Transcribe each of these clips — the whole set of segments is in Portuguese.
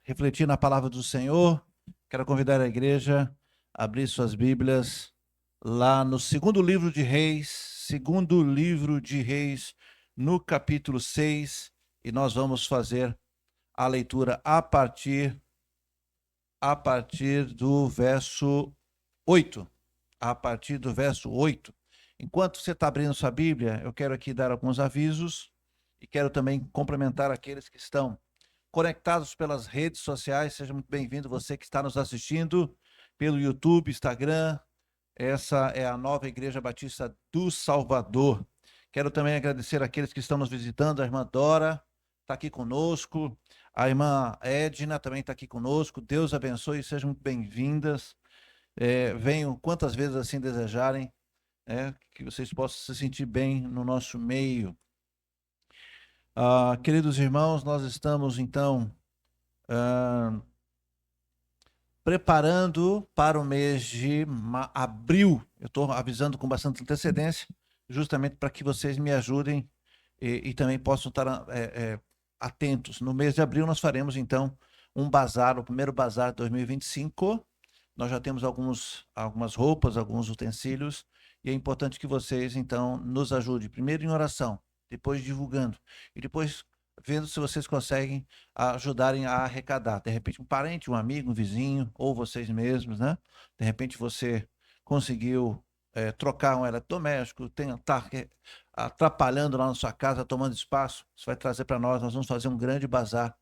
refletir na palavra do Senhor, quero convidar a igreja a abrir suas Bíblias lá no segundo livro de Reis, no capítulo 6, e nós vamos fazer a leitura a partir do verso 8. A partir do verso 8. Enquanto você está abrindo sua Bíblia, eu quero aqui dar alguns avisos e quero também cumprimentar aqueles que estão conectados pelas redes sociais. Seja muito bem-vindo, você que está nos assistindo pelo YouTube, Instagram. Essa é a Nova Igreja Batista do Salvador. Quero também agradecer àqueles que estão nos visitando. A irmã Dora está aqui conosco, a irmã Edna também está aqui conosco. Deus abençoe e sejam muito bem-vindas. Venham quantas vezes assim desejarem, que vocês possam se sentir bem no nosso meio. Queridos irmãos, nós estamos então preparando para o mês de abril. Eu estou avisando com bastante antecedência, justamente para que vocês me ajudem e também possam estar atentos. No mês de abril nós faremos então um bazar, o primeiro bazar de 2025. Nós já temos algumas roupas, alguns utensílios, e é importante que vocês, então, nos ajudem. Primeiro em oração, depois divulgando, e depois vendo se vocês conseguem ajudarem a arrecadar. De repente, um parente, um amigo, um vizinho, ou vocês mesmos, né? De repente, você conseguiu trocar um eletrodoméstico, está atrapalhando lá na sua casa, tomando espaço, você vai trazer para nós. Nós vamos fazer um grande bazar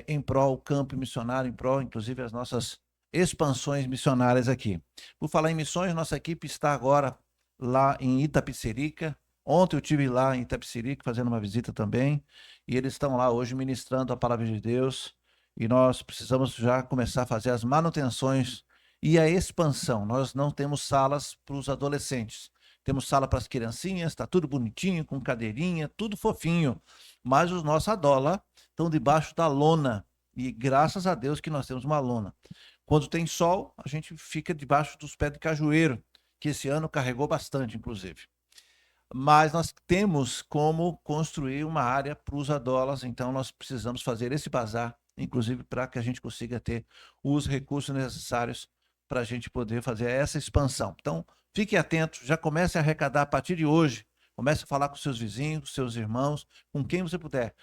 em prol do campo missionário, em prol, inclusive, as nossas expansões missionárias aqui. Por falar em missões, nossa equipe está agora lá em Itapecerica. Ontem eu estive lá em Itapecerica fazendo uma visita também, e eles estão lá hoje ministrando a palavra de Deus, e nós precisamos já começar a fazer as manutenções e a expansão. Nós não temos salas para os adolescentes, temos sala para as criancinhas, está tudo bonitinho, com cadeirinha, tudo fofinho, mas os nossos adola estão debaixo da lona, e graças a Deus que nós temos uma lona. Quando tem sol, a gente fica debaixo dos pés de cajueiro, que esse ano carregou bastante, inclusive. Mas nós temos como construir uma área para os adolas, então nós precisamos fazer esse bazar, inclusive para que a gente consiga ter os recursos necessários para a gente poder fazer essa expansão. Então, fique atento, já comece a arrecadar a partir de hoje, comece a falar com seus vizinhos, com seus irmãos, com quem você puder.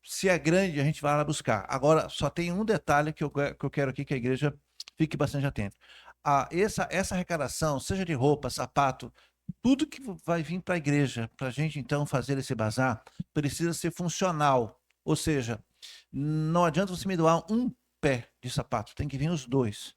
Se é grande, a gente vai lá buscar. Agora, só tem um detalhe que eu quero aqui que a igreja fique bastante atenta. Essa arrecadação, seja de roupa, sapato, tudo que vai vir para a igreja, para a gente então fazer esse bazar, precisa ser funcional. Ou seja, não adianta você me doar um pé de sapato, tem que vir os dois,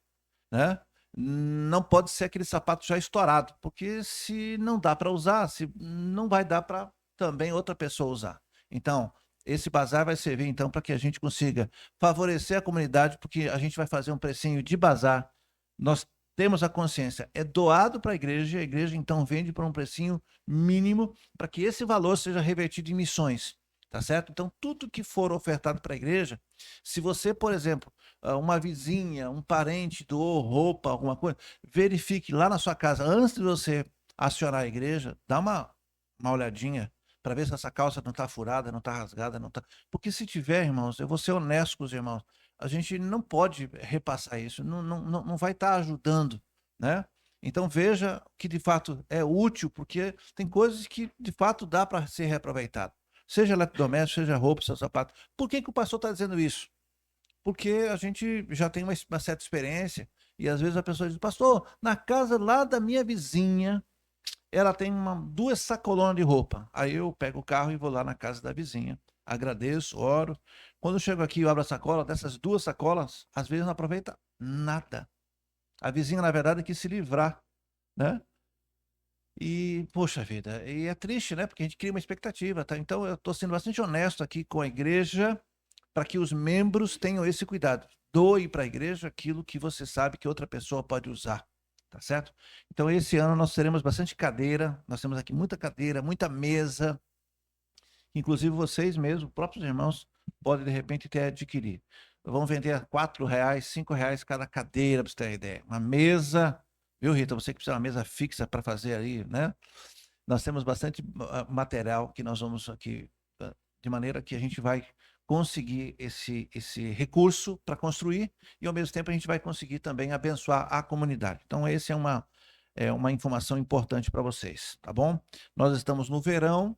né? Não pode ser aquele sapato já estourado, porque se não dá para usar, se não vai dar para também outra pessoa usar. Então, esse bazar vai servir então para que a gente consiga favorecer a comunidade, porque a gente vai fazer um precinho de bazar. Nós temos a consciência, é doado para a igreja então vende por um precinho mínimo para que esse valor seja revertido em missões, tá certo? Então, tudo que for ofertado para a igreja, se você, por exemplo, uma vizinha, um parente doou roupa, alguma coisa, verifique lá na sua casa, antes de você acionar a igreja, dá uma olhadinha para ver se essa calça não está furada, não está rasgada, não está. Porque se tiver, irmãos, eu vou ser honesto com os irmãos, a gente não pode repassar isso, não vai estar ajudando, né? Então veja que de fato é útil, porque tem coisas que de fato dá para ser reaproveitado. Seja eletrodoméstico, seja roupa, seja sapato. Por que o pastor está dizendo isso? Porque a gente já tem uma certa experiência, e às vezes a pessoa diz, pastor, na casa lá da minha vizinha, ela tem duas sacolas de roupa. Aí eu pego o carro e vou lá na casa da vizinha, agradeço, oro. Quando eu chego aqui e abro a sacola, dessas duas sacolas, às vezes não aproveita nada. A vizinha, na verdade, quis se livrar, né? E, poxa vida, e é triste, né? Porque a gente cria uma expectativa, tá? Então eu estou sendo bastante honesto aqui com a igreja para que os membros tenham esse cuidado. Doe para a igreja aquilo que você sabe que outra pessoa pode usar, tá certo? Então esse ano nós teremos bastante cadeira, nós temos aqui muita cadeira, muita mesa, inclusive vocês mesmos, próprios irmãos, podem de repente até adquirir. Vão vender a R$ 4, R$ 5 cada cadeira, para você ter uma ideia. Uma mesa, viu, Rita? Você que precisa de uma mesa fixa para fazer aí, né? Nós temos bastante material que nós vamos aqui, de maneira que a gente vai conseguir esse recurso para construir e, ao mesmo tempo, a gente vai conseguir também abençoar a comunidade. Então, essa é uma informação importante para vocês, tá bom? Nós estamos no verão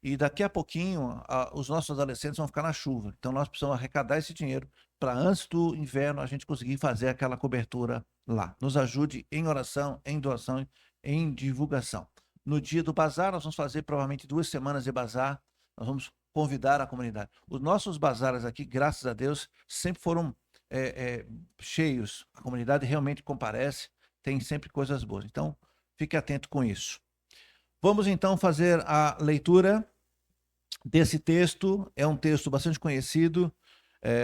e daqui a pouquinho os nossos adolescentes vão ficar na chuva. Então, nós precisamos arrecadar esse dinheiro para, antes do inverno, a gente conseguir fazer aquela cobertura lá. Nos ajude em oração, em doação, em divulgação. No dia do bazar, nós vamos fazer provavelmente 2 semanas de bazar. Nós vamos convidar a comunidade. Os nossos bazares aqui, graças a Deus, sempre foram cheios. A comunidade realmente comparece, tem sempre coisas boas. Então, fique atento com isso. Vamos então fazer a leitura desse texto. É um texto bastante conhecido.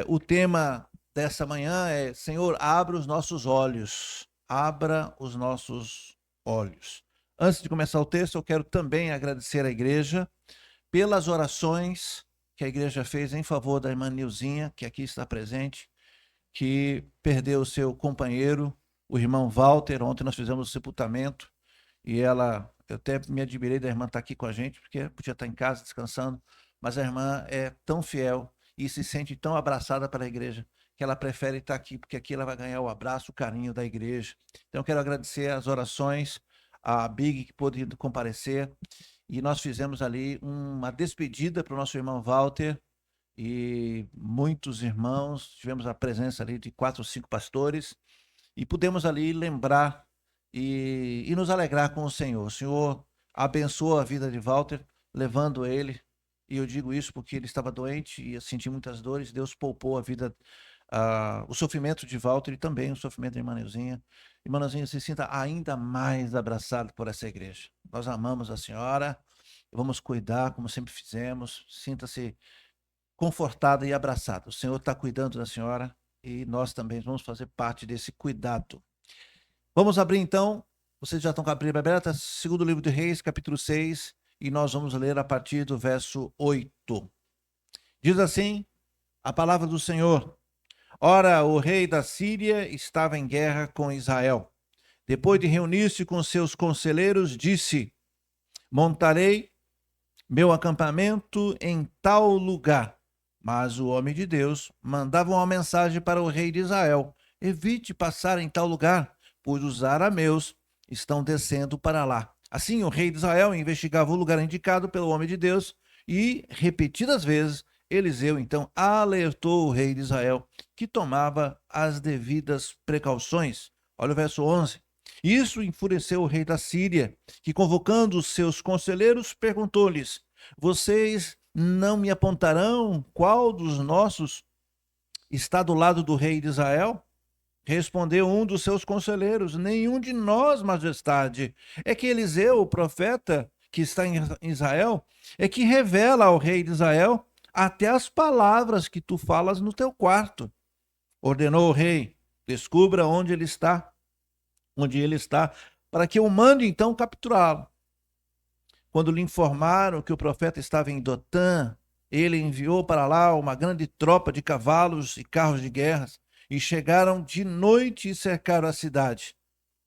O tema dessa manhã é: Senhor, abra os nossos olhos. Abra os nossos olhos. Antes de começar o texto, eu quero também agradecer à igreja pelas orações que a igreja fez em favor da irmã Nilzinha, que aqui está presente, que perdeu o seu companheiro, o irmão Walter. Ontem nós fizemos o sepultamento e eu até me admirei da irmã estar aqui com a gente, porque podia estar em casa descansando, mas a irmã é tão fiel e se sente tão abraçada pela igreja que ela prefere estar aqui, porque aqui ela vai ganhar o abraço, o carinho da igreja. Então eu quero agradecer as orações, a Big, que pôde comparecer, e nós fizemos ali uma despedida para o nosso irmão Walter, e muitos irmãos, tivemos a presença ali de 4 ou 5 pastores, e pudemos ali lembrar e nos alegrar com o Senhor. O Senhor abençoou a vida de Walter, levando ele, e eu digo isso porque ele estava doente e eu senti muitas dores. Deus poupou a vida, o sofrimento de Walter e também o sofrimento da irmã Neuzinha. Irmã Neuzinha, se sinta ainda mais abraçado por essa igreja. Nós amamos a senhora, vamos cuidar como sempre fizemos. Sinta-se confortada e abraçada. O Senhor está cuidando da senhora e nós também vamos fazer parte desse cuidado. Vamos abrir então, vocês já estão com a Bíblia aberta, segundo livro de Reis, capítulo 6, e nós vamos ler a partir do verso 8. Diz assim a palavra do Senhor: Ora, o rei da Síria estava em guerra com Israel. Depois de reunir-se com seus conselheiros, disse: Montarei meu acampamento em tal lugar. Mas o homem de Deus mandava uma mensagem para o rei de Israel: Evite passar em tal lugar, pois os arameus estão descendo para lá. Assim, o rei de Israel investigava o lugar indicado pelo homem de Deus e, repetidas vezes, Eliseu então alertou o rei de Israel, que tomava as devidas precauções. Olha o verso 11. Isso enfureceu o rei da Síria, que, convocando os seus conselheiros, perguntou-lhes: Vocês não me apontarão qual dos nossos está do lado do rei de Israel? Respondeu um dos seus conselheiros: Nenhum de nós, majestade. É que Eliseu, o profeta que está em Israel, é que revela ao rei de Israel até as palavras que tu falas no teu quarto. Ordenou o rei: Descubra onde ele está, para que eu mande então capturá-lo. Quando lhe informaram que o profeta estava em Dotã, ele enviou para lá uma grande tropa de cavalos e carros de guerra, e chegaram de noite e cercaram a cidade.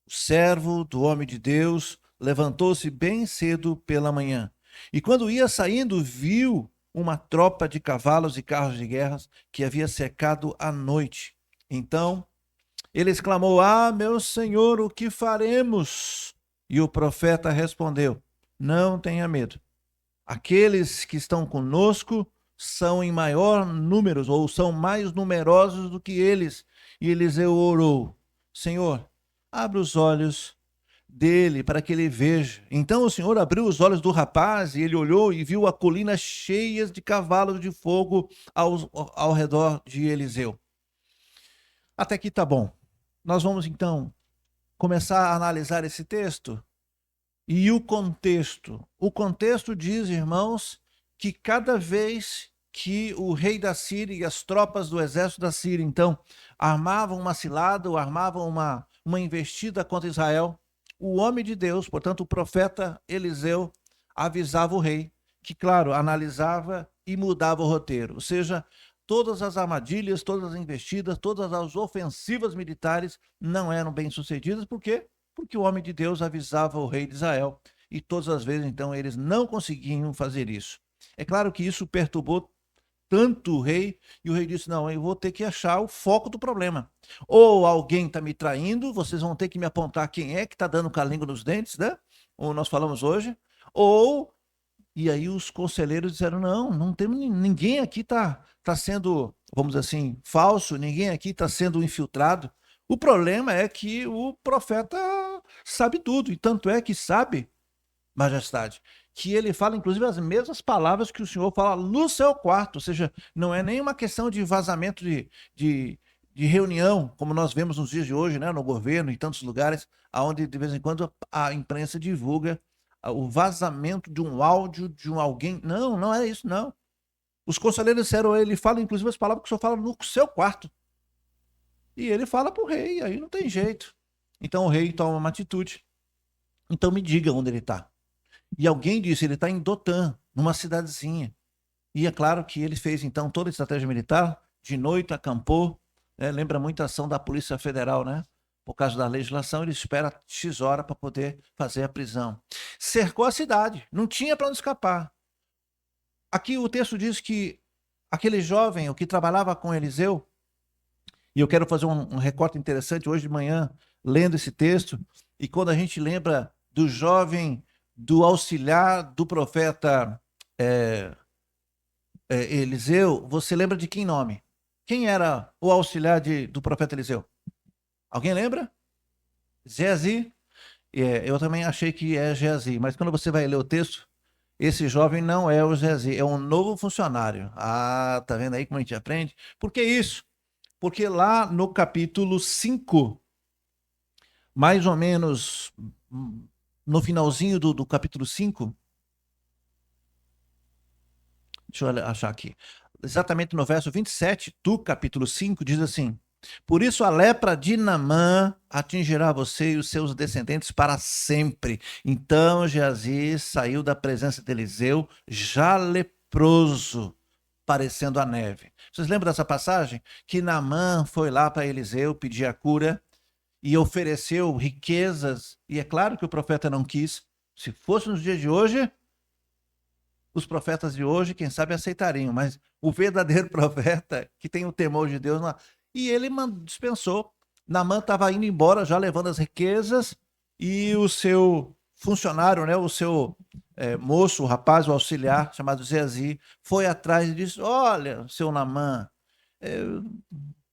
O servo do homem de Deus levantou-se bem cedo pela manhã, e quando ia saindo, viu uma tropa de cavalos e carros de guerra que havia cercado à noite. Então ele exclamou: meu senhor, o que faremos? E o profeta respondeu: Não tenha medo. Aqueles que estão conosco são em maior número, ou são mais numerosos do que eles. E Eliseu orou: Senhor, abre os olhos dele para que ele veja. Então o Senhor abriu os olhos do rapaz, e ele olhou e viu a colina cheia de cavalos de fogo ao redor de Eliseu. Até aqui tá bom. Nós vamos então começar a analisar esse texto. E o contexto? O contexto diz, irmãos, que cada vez que o rei da Síria e as tropas do exército da Síria, então, armavam uma cilada ou armavam uma investida contra Israel, o homem de Deus, portanto, o profeta Eliseu, avisava o rei, que, claro, analisava e mudava o roteiro. Ou seja, todas as armadilhas, todas as investidas, todas as ofensivas militares não eram bem-sucedidas. Por quê? Porque o homem de Deus avisava o rei de Israel, e todas as vezes, então, eles não conseguiam fazer isso. É claro que isso perturbou tanto o rei, e o rei disse, não, eu vou ter que achar o foco do problema. Ou alguém está me traindo, vocês vão ter que me apontar quem é que está dando com a língua nos dentes, né? Como nós falamos hoje. Ou, e aí os conselheiros disseram, não, não tem ninguém aqui tá sendo, vamos dizer assim, falso, ninguém aqui está sendo infiltrado. O problema é que o profeta sabe tudo, e tanto é que sabe, majestade, que ele fala inclusive as mesmas palavras que o senhor fala no seu quarto, ou seja, não é nem uma questão de vazamento de reunião, como nós vemos nos dias de hoje, né, no governo, em tantos lugares, onde de vez em quando a imprensa divulga o vazamento de um áudio de alguém. Não, não é isso, não. Os conselheiros disseram, ele fala inclusive as palavras que o senhor fala no seu quarto. E ele fala para o rei, aí não tem jeito. Então o rei toma uma atitude. Então me diga onde ele está. E alguém disse, ele está em Dotã, numa cidadezinha. E é claro que ele fez então toda a estratégia militar, de noite acampou, né? Lembra muito a ação da Polícia Federal, né? Por causa da legislação, ele espera X hora para poder fazer a prisão. Cercou a cidade, não tinha para onde escapar. Aqui o texto diz que aquele jovem, o que trabalhava com Eliseu, e eu quero fazer um recorte interessante hoje de manhã, lendo esse texto, e quando a gente lembra do jovem, do auxiliar do profeta Eliseu, você lembra de que nome? Quem era o auxiliar do profeta Eliseu? Alguém lembra? Geazi? Eu também achei que é Geazi, mas quando você vai ler o texto, esse jovem não é o Geazi, é um novo funcionário. Ah, tá vendo aí como a gente aprende? Por que isso? Porque lá no capítulo 5, mais ou menos no finalzinho do capítulo 5, deixa eu achar aqui, exatamente no verso 27 do capítulo 5, diz assim, por isso a lepra de Naamã atingirá você e os seus descendentes para sempre. Então Geazi saiu da presença de Eliseu já leproso, parecendo a neve. Vocês lembram dessa passagem? Que Naamã foi lá para Eliseu pedir a cura e ofereceu riquezas, e é claro que o profeta não quis. Se fosse nos dias de hoje, os profetas de hoje, quem sabe, aceitariam, mas o verdadeiro profeta, que tem o temor de Deus, não... E ele dispensou. Naamã estava indo embora, já levando as riquezas, e o seu funcionário, né, o seu moço, o rapaz, o auxiliar, chamado Geazi, foi atrás e disse, olha, seu Naamã,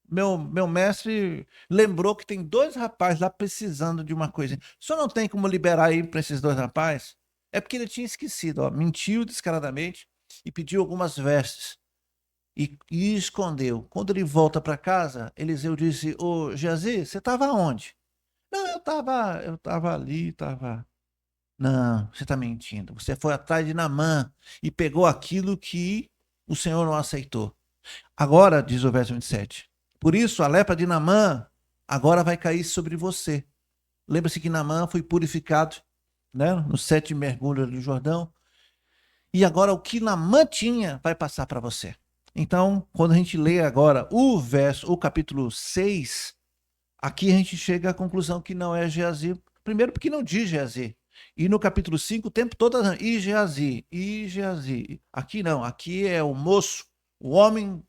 meu mestre lembrou que tem 2 rapazes lá precisando de uma coisa. O senhor não tem como liberar aí para esses 2 rapazes? É porque ele tinha esquecido, ó, mentiu descaradamente e pediu algumas vestes e escondeu. Quando ele volta para casa, Eliseu disse, ô Geazi, você estava onde? Não, eu tava ali, estava... Não, você está mentindo. Você foi atrás de Naamã e pegou aquilo que o Senhor não aceitou. Agora, diz o verso 27, por isso a lepra de Naamã agora vai cair sobre você. Lembra-se que Naamã foi purificado, né, nos 7 mergulhos do Jordão. E agora o que Naamã tinha vai passar para você. Então, quando a gente lê agora o capítulo 6, aqui a gente chega à conclusão que não é Geazi. Primeiro porque não diz Geazi. E no capítulo 5, o tempo todo, e Geazi. Aqui não, aqui é o moço, o homem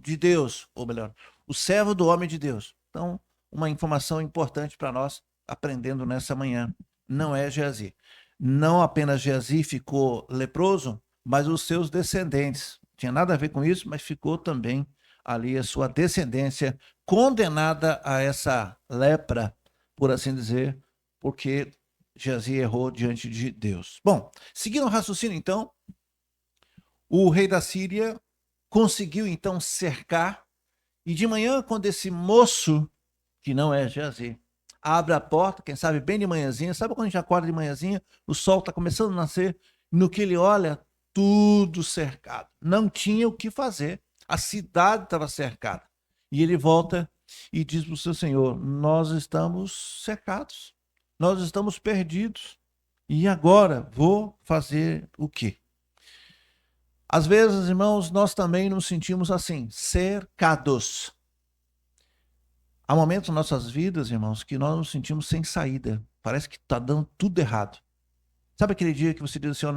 de Deus, ou melhor, o servo do homem de Deus. Então, uma informação importante para nós, aprendendo nessa manhã. Não é Geazi. Não apenas Geazi ficou leproso, mas os seus descendentes. Tinha nada a ver com isso, mas ficou também ali a sua descendência condenada a essa lepra, por assim dizer, porque Geazi errou diante de Deus. Bom, seguindo o raciocínio, então, o rei da Síria conseguiu, então, cercar, e de manhã, quando esse moço, que não é Geazi, abre a porta, quem sabe bem de manhãzinha, sabe quando a gente acorda de manhãzinha, o sol está começando a nascer, no que ele olha, tudo cercado. Não tinha o que fazer, a cidade estava cercada. E ele volta e diz para o seu senhor, nós estamos cercados, nós estamos perdidos, e agora vou fazer o quê? Às vezes, irmãos, nós também nos sentimos assim, cercados. Há momentos em nossas vidas, irmãos, que nós nos sentimos sem saída. Parece que está dando tudo errado. Sabe aquele dia que você diz assim,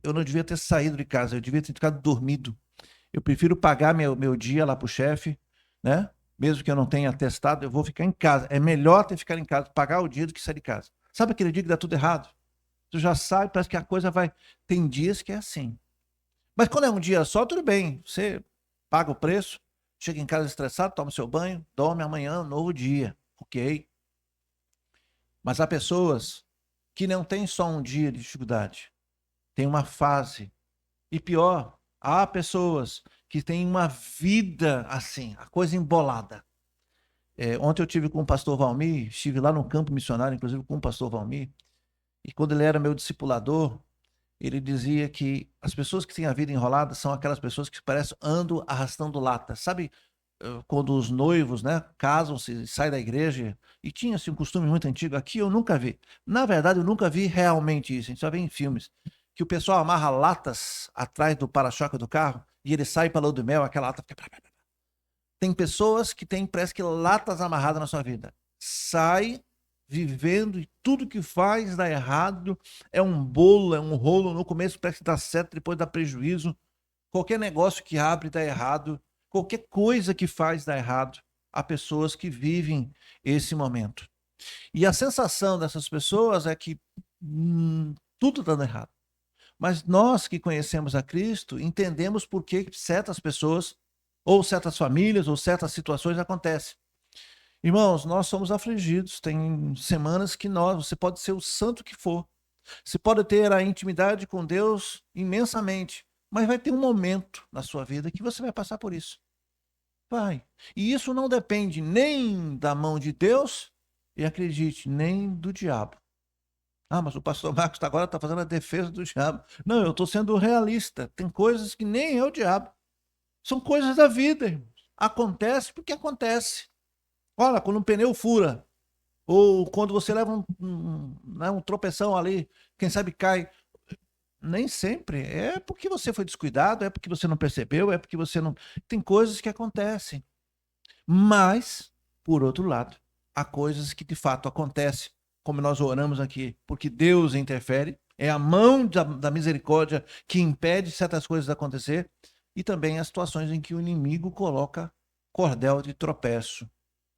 eu não devia ter saído de casa, eu devia ter ficado dormido. Eu prefiro pagar meu dia lá pro chefe, né? Mesmo que eu não tenha atestado, eu vou ficar em casa. É melhor ter ficar em casa, pagar o dia do que sair de casa. Sabe aquele dia que dá tudo errado? Tu já sabe, parece que a coisa vai. Tem dias que é assim. Mas quando é um dia só, tudo bem. Você paga o preço, chega em casa estressado, toma seu banho, dorme amanhã, novo dia. Ok? Mas há pessoas que não têm só um dia de dificuldade, tem uma fase. E pior, há pessoas que têm uma vida assim, a coisa embolada. Ontem eu tive com o pastor Valmir, estive lá no campo missionário, inclusive com o pastor Valmir, e quando ele era meu discipulador, ele dizia que as pessoas que têm a vida enrolada são aquelas pessoas que parecem andam arrastando lata. Sabe quando os noivos, né, casam-se, saem da igreja, e tinha-se um costume muito antigo, aqui eu nunca vi. Na verdade, eu nunca vi realmente isso, a gente só vê em filmes, que o pessoal amarra latas atrás do para-choque do carro e ele sai para a lua de mel, aquela lata fica... Tem pessoas que têm, parece que, latas amarradas na sua vida. Sai vivendo e tudo que faz dá errado, é um bolo, é um rolo, no começo parece que dá certo, depois dá prejuízo. Qualquer negócio que abre dá errado, qualquer coisa que faz dá errado. Há pessoas que vivem esse momento. E a sensação dessas pessoas é que tudo está dando errado. Mas nós que conhecemos a Cristo, entendemos por que certas pessoas, ou certas famílias, ou certas situações acontecem. Irmãos, nós somos afligidos. Tem semanas que você pode ser o santo que for. Você pode ter a intimidade com Deus imensamente, mas vai ter um momento na sua vida que você vai passar por isso. Vai. E isso não depende nem da mão de Deus, e acredite, nem do diabo. Ah, mas o pastor Marcos agora está fazendo a defesa do diabo. Não, eu estou sendo realista. Tem coisas que nem é o diabo. São coisas da vida, irmãos. Acontece porque acontece. Olha, quando um pneu fura, ou quando você leva um tropeção ali, quem sabe cai. Nem sempre. É porque você foi descuidado, é porque você não percebeu, é porque você não. Tem coisas que acontecem. Mas, por outro lado, há coisas que de fato acontecem, como nós oramos aqui, porque Deus interfere, é a mão da misericórdia que impede certas coisas de acontecer, e também as situações em que o inimigo coloca cordel de tropeço.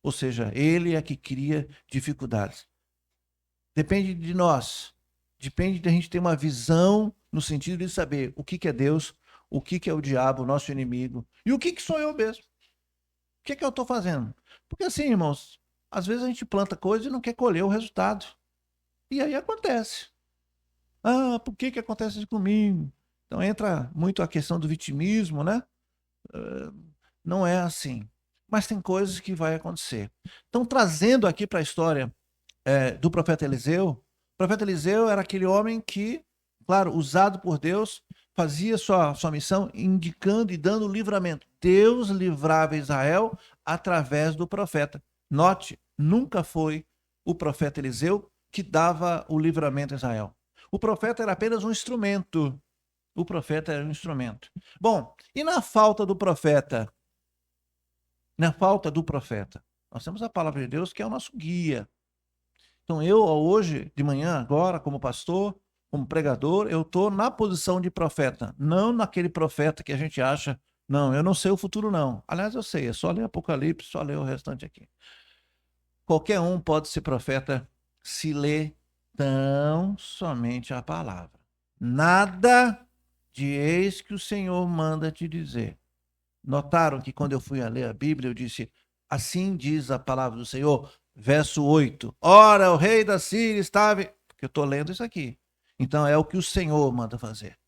Ou seja, ele é que cria dificuldades. Depende de nós. Depende de a gente ter uma visão no sentido de saber o que é Deus, o que é o diabo, o nosso inimigo, e o que sou eu mesmo. O que eu estou fazendo? Porque assim, irmãos, às vezes a gente planta coisa e não quer colher o resultado. E aí acontece. Ah, por que acontece isso comigo? Então entra muito a questão do vitimismo, né? Não é assim. Mas tem coisas que vai acontecer. Então, trazendo aqui para a história do profeta Eliseu, o profeta Eliseu era aquele homem que, claro, usado por Deus, fazia sua missão indicando e dando livramento. Deus livrava Israel através do profeta. Note, nunca foi o profeta Eliseu que dava o livramento a Israel. O profeta era apenas um instrumento. O profeta era um instrumento. Bom, e na falta do profeta? Na falta do profeta, nós temos a palavra de Deus que é o nosso guia. Então eu, hoje, de manhã, agora, como pastor, como pregador, eu estou na posição de profeta, não naquele profeta que a gente acha, não, eu não sei o futuro não. Aliás, eu sei, é só ler Apocalipse, só ler o restante aqui. Qualquer um pode ser profeta se ler tão somente a palavra. Nada de eis que o Senhor manda te dizer. Notaram que quando eu fui a ler a Bíblia, eu disse, assim diz a palavra do Senhor, verso 8. Ora, o rei da Síria estava... Porque eu estou lendo isso aqui. Então é o que o Senhor manda fazer.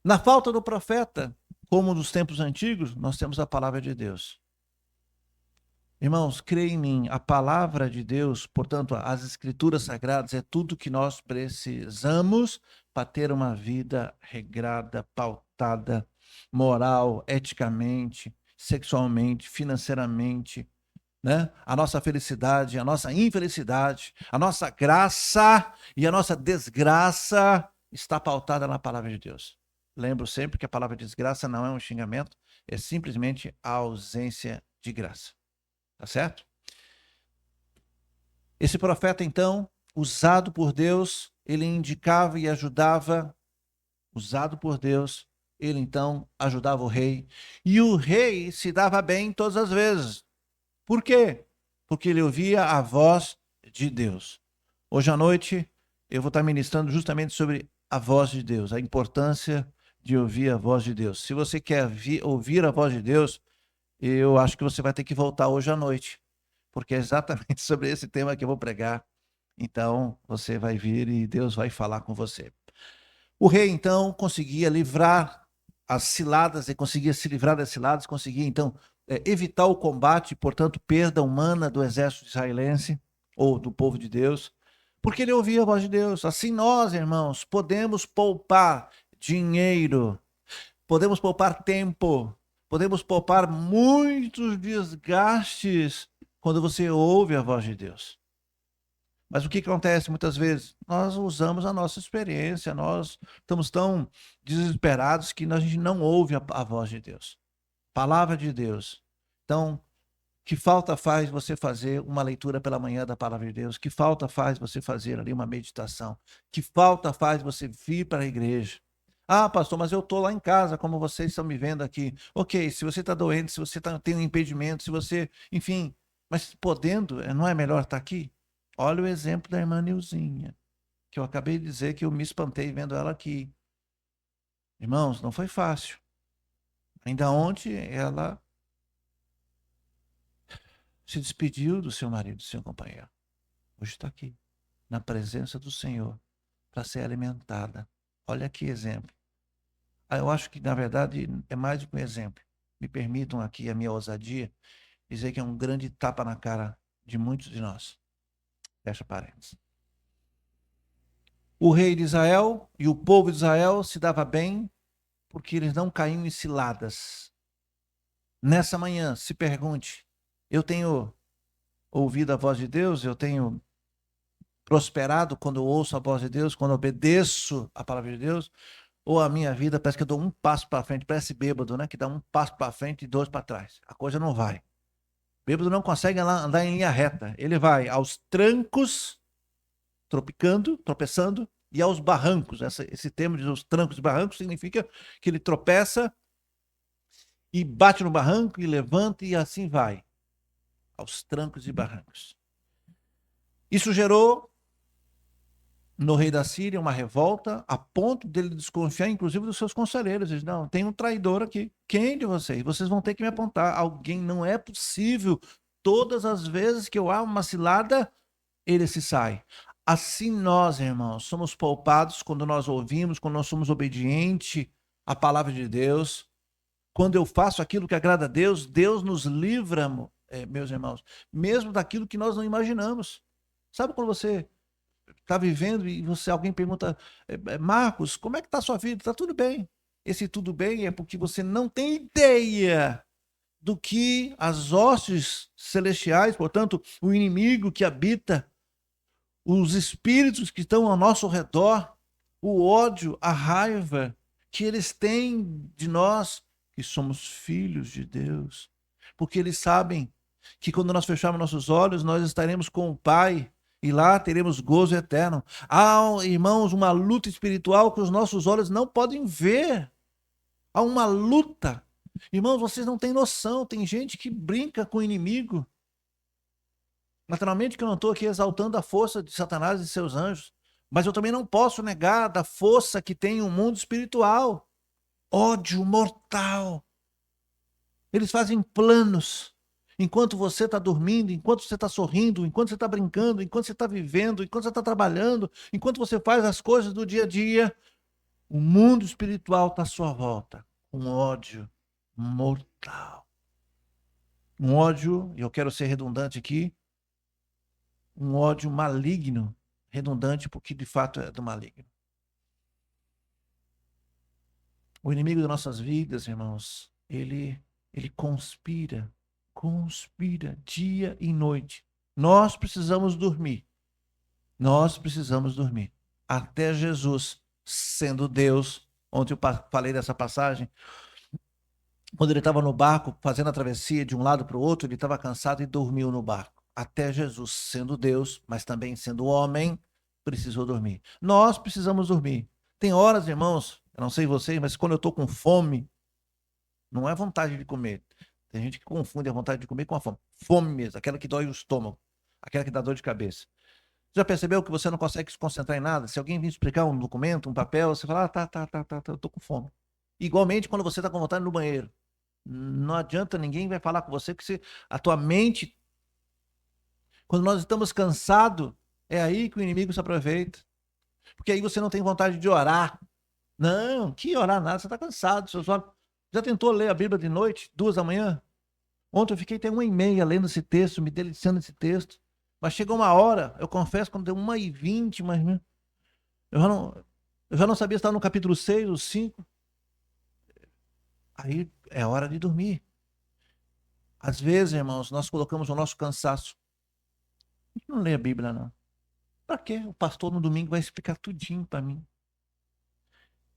Na falta do profeta, como nos tempos antigos, nós temos a palavra de Deus. Irmãos, creia em mim, a palavra de Deus, portanto, as escrituras sagradas, é tudo que nós precisamos para ter uma vida regrada, pautada, moral, eticamente, sexualmente, financeiramente, né? A nossa felicidade, a nossa infelicidade, a nossa graça e a nossa desgraça está pautada na palavra de Deus. Lembro sempre que a palavra desgraça não é um xingamento, é simplesmente a ausência de graça. Tá certo? Esse profeta, então, usado por Deus, ele indicava e ajudava, usado por Deus, ele então ajudava o rei. E o rei se dava bem todas as vezes. Por quê? Porque ele ouvia a voz de Deus. Hoje à noite eu vou estar ministrando justamente sobre a voz de Deus, a importância de ouvir a voz de Deus. Se você quer ouvir a voz de Deus, eu acho que você vai ter que voltar hoje à noite, porque é exatamente sobre esse tema que eu vou pregar. Então, você vai vir e Deus vai falar com você. O rei, então, conseguia livrar as ciladas, e conseguia se livrar das ciladas, conseguia, então, evitar o combate, portanto, perda humana do exército israelense, ou do povo de Deus, porque ele ouvia a voz de Deus. Assim nós, irmãos, podemos poupar dinheiro, podemos poupar tempo, podemos poupar muitos desgastes quando você ouve a voz de Deus. Mas o que acontece muitas vezes? Nós usamos a nossa experiência, nós estamos tão desesperados que a gente não ouve a voz de Deus. Palavra de Deus. Então, que falta faz você fazer uma leitura pela manhã da palavra de Deus? Que falta faz você fazer ali uma meditação? Que falta faz você vir para a igreja? Ah, pastor, mas eu estou lá em casa, como vocês estão me vendo aqui. Ok, se você está doente, se você tem um impedimento, se você, enfim, mas podendo, não é melhor estar aqui? Olha o exemplo da irmã Nilzinha, que eu acabei de dizer que eu me espantei vendo ela aqui. Irmãos, não foi fácil. Ainda ontem ela se despediu do seu marido, do seu companheiro. Hoje está aqui, na presença do Senhor, para ser alimentada. Olha que exemplo. Eu acho que, na verdade, é mais do que um exemplo. Me permitam aqui a minha ousadia dizer que é um grande tapa na cara de muitos de nós. Fecha parênteses. O rei de Israel e o povo de Israel se dava bem porque eles não caíam em ciladas. Nessa manhã, se pergunte: eu tenho ouvido a voz de Deus? Eu tenho prosperado quando eu ouço a voz de Deus, quando eu obedeço a palavra de Deus? Ou a minha vida parece que eu dou um passo para frente, parece bêbado, né? Que dá um passo para frente e dois para trás. A coisa não vai. Bêbado não consegue andar em linha reta. Ele vai aos trancos, tropeçando, e aos barrancos. Esse termo de os trancos e barrancos significa que ele tropeça e bate no barranco e levanta e assim vai. Aos trancos e barrancos. Isso gerou no rei da Síria uma revolta a ponto dele desconfiar, inclusive, dos seus conselheiros. Ele diz: não, tem um traidor aqui. Quem de vocês? Vocês vão ter que me apontar. Alguém, não é possível. Todas as vezes que eu armo uma cilada, ele se sai. Assim nós, irmãos, somos poupados quando nós ouvimos, quando nós somos obedientes à palavra de Deus. Quando eu faço aquilo que agrada a Deus, Deus nos livra, meus irmãos, mesmo daquilo que nós não imaginamos. Sabe quando você está vivendo e alguém pergunta: Marcos, como é que está a sua vida? Está tudo bem. Esse tudo bem é porque você não tem ideia do que as hostes celestiais, portanto, o inimigo que habita, os espíritos que estão ao nosso redor, o ódio, a raiva que eles têm de nós, que somos filhos de Deus. Porque eles sabem que quando nós fecharmos nossos olhos, nós estaremos com o Pai e lá teremos gozo eterno. Há, irmãos, uma luta espiritual que os nossos olhos não podem ver. Há uma luta. Irmãos, vocês não têm noção. Tem gente que brinca com o inimigo. Naturalmente que eu não estou aqui exaltando a força de Satanás e seus anjos, mas eu também não posso negar da força que tem o mundo espiritual. Ódio mortal. Eles fazem planos. Enquanto você está dormindo, enquanto você está sorrindo, enquanto você está brincando, enquanto você está vivendo, enquanto você está trabalhando, enquanto você faz as coisas do dia a dia, o mundo espiritual está à sua volta. Um ódio mortal. Um ódio, e eu quero ser redundante aqui, um ódio maligno, redundante porque de fato é do maligno. O inimigo das nossas vidas, irmãos, ele conspira dia e noite. Nós precisamos dormir. Nós precisamos dormir. Até Jesus, sendo Deus, ontem eu falei dessa passagem, quando ele estava no barco fazendo a travessia de um lado para o outro, ele estava cansado e dormiu no barco. Até Jesus, sendo Deus, mas também sendo homem, precisou dormir. Nós precisamos dormir. Tem horas, irmãos, Eu não sei vocês, mas quando eu estou com fome, não é vontade de comer. Tem gente que confunde a vontade de comer com a fome. Fome mesmo, aquela que dói o estômago, aquela que dá dor de cabeça. Já percebeu que você não consegue se concentrar em nada? Se alguém vir explicar um documento, um papel, você fala, tá, eu tô com fome. Igualmente quando você está com vontade no banheiro. Não adianta, ninguém vai falar com você que a tua mente, quando nós estamos cansados, é aí que o inimigo se aproveita. Porque aí você não tem vontade de orar. Não, que orar nada, você está cansado. Seus olhos... Já tentou ler a Bíblia de noite, 2 da manhã? Ontem eu fiquei até 1h30 lendo esse texto, me deliciando esse texto. Mas chegou uma hora, eu confesso, quando deu 1h20, mas eu já não sabia se estava no capítulo 6 ou 5. Aí é hora de dormir. Às vezes, irmãos, nós colocamos o nosso cansaço. A gente não lê a Bíblia, não. Para quê? O pastor no domingo vai explicar tudinho para mim.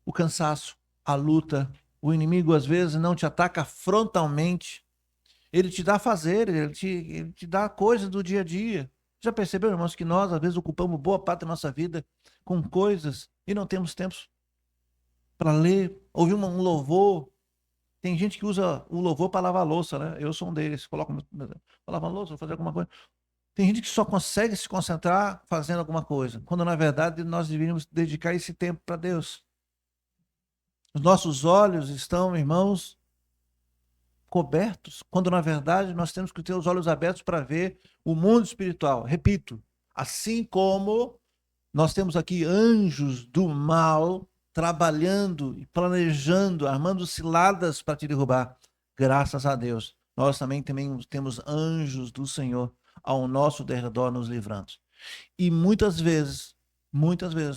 O cansaço, a luta, o inimigo às vezes não te ataca frontalmente. Ele te dá a fazer, ele te dá coisas do dia a dia. Já percebeu, irmãos, que nós às vezes ocupamos boa parte da nossa vida com coisas e não temos tempo para ler, ouvir um louvor. Tem gente que usa o louvor para lavar a louça, né? Eu sou um deles. Coloco para lavar a louça, vou fazer alguma coisa. Tem gente que só consegue se concentrar fazendo alguma coisa, quando na verdade nós deveríamos dedicar esse tempo para Deus. Os nossos olhos estão, irmãos, cobertos, quando na verdade nós temos que ter os olhos abertos para ver o mundo espiritual. Repito, assim como nós temos aqui anjos do mal trabalhando e planejando, armando ciladas para te derrubar, graças a Deus, nós também temos anjos do Senhor ao nosso derredor nos livrando. E muitas vezes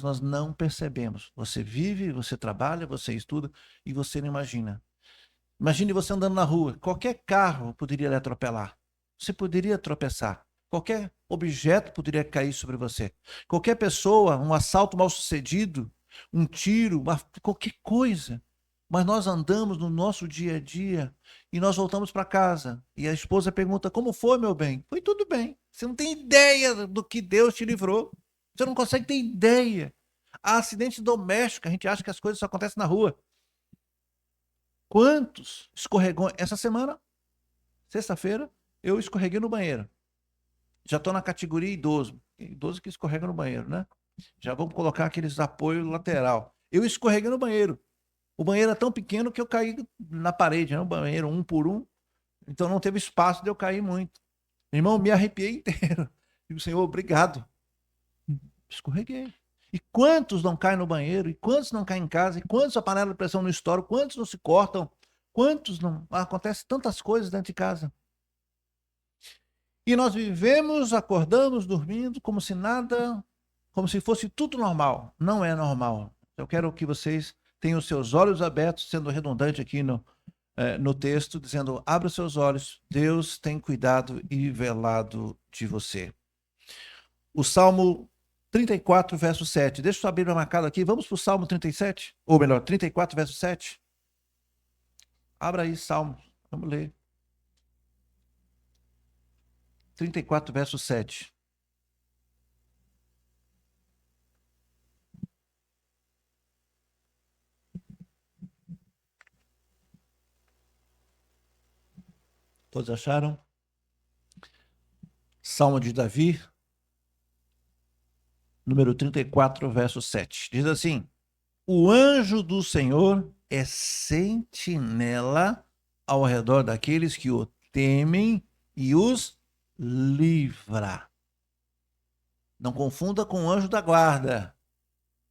nós não percebemos. Você vive, você trabalha, você estuda e você não imagina. Imagine você andando na rua, qualquer carro poderia lhe atropelar. Você poderia tropeçar. Qualquer objeto poderia cair sobre você. Qualquer pessoa, um assalto mal sucedido, um tiro, qualquer coisa. Mas nós andamos no nosso dia a dia e nós voltamos para casa. E a esposa pergunta: como foi, meu bem? Foi tudo bem. Você não tem ideia do que Deus te livrou. Você não consegue ter ideia. Há acidente doméstico, a gente acha que as coisas só acontecem na rua. Quantos escorregou? Essa semana, sexta-feira, eu escorreguei no banheiro. Já estou na categoria idoso. Idoso que escorrega no banheiro, né? Já vamos colocar aqueles apoios lateral. Eu escorreguei no banheiro. O banheiro é tão pequeno que eu caí na parede, né? O banheiro, um por um. Então não teve espaço de eu cair muito. Irmão, me arrepiei inteiro. Digo, Senhor, obrigado. Escorreguei. E quantos não caem no banheiro? E quantos não caem em casa? E quantos a panela de pressão não estoura? Quantos não se cortam? Quantos não... Acontece tantas coisas dentro de casa. E nós vivemos, acordamos, dormindo, como se nada, como se fosse tudo normal. Não é normal. Eu quero que vocês tenham os seus olhos abertos, sendo redundante aqui no texto, dizendo, abra os seus olhos, Deus tem cuidado e velado de você. O Salmo 34, verso 7. Deixa sua Bíblia marcada aqui. Vamos para o Salmo 37? Ou melhor, 34, verso 7. Abra aí, Salmo. Vamos ler. 34, verso 7. Todos acharam? Salmo de Davi, número 34, verso 7. Diz assim: o anjo do Senhor é sentinela ao redor daqueles que o temem e os livra. Não confunda com o anjo da guarda.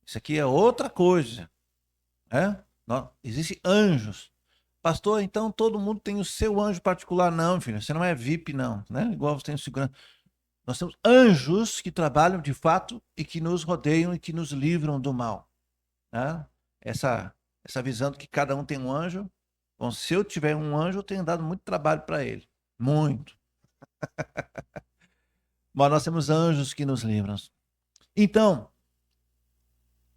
Isso aqui é outra coisa. Existem anjos. Pastor, então todo mundo tem o seu anjo particular. Não, filho, você não é VIP, não. Né? Igual você tem o segurança. Nós temos anjos que trabalham de fato e que nos rodeiam e que nos livram do mal. Né? Essa visão de que cada um tem um anjo. Bom, se eu tiver um anjo, eu tenho dado muito trabalho para ele. Muito. Mas nós temos anjos que nos livram. Então,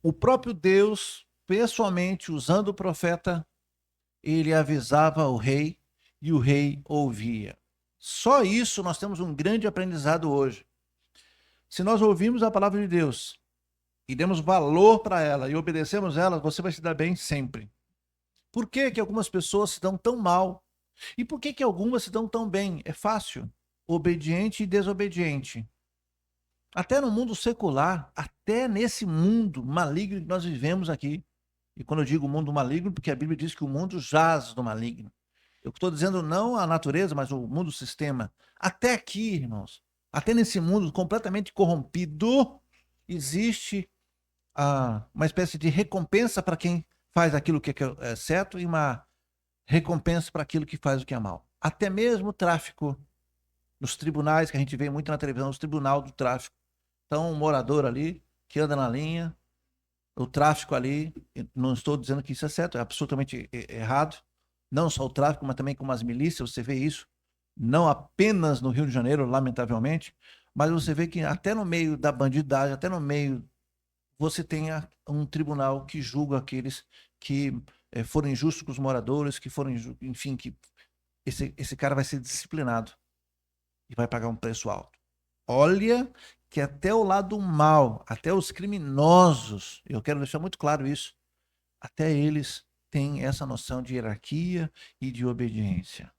o próprio Deus, pessoalmente, usando o profeta, ele avisava o rei e o rei ouvia. Só isso nós temos um grande aprendizado hoje. Se nós ouvirmos a palavra de Deus e demos valor para ela e obedecemos ela, você vai se dar bem sempre. Por que que algumas pessoas se dão tão mal? E por que que algumas se dão tão bem? É fácil. Obediente e desobediente. Até no mundo secular, até nesse mundo maligno que nós vivemos aqui. E quando eu digo mundo maligno, porque a Bíblia diz que o mundo jaz do maligno. Eu estou dizendo não a natureza, mas o mundo, o sistema. Até aqui, irmãos, até nesse mundo completamente corrompido, existe uma espécie de recompensa para quem faz aquilo que é certo e uma recompensa para aquilo que faz o que é mal. Até mesmo o tráfico, nos tribunais, que a gente vê muito na televisão, os tribunal do tráfico. Então, um morador ali, que anda na linha, o tráfico ali, não estou dizendo que isso é certo, é absolutamente errado. Não só o tráfico, mas também com as milícias, você vê isso. Não apenas no Rio de Janeiro, lamentavelmente, mas você vê que até no meio da bandidagem, até no meio, você tem um tribunal que julga aqueles que foram injustos com os moradores, que foram, enfim, que esse cara vai ser disciplinado e vai pagar um preço alto. Olha que até o lado mal, até os criminosos, eu quero deixar muito claro isso, até eles têm essa noção de hierarquia e de obediência.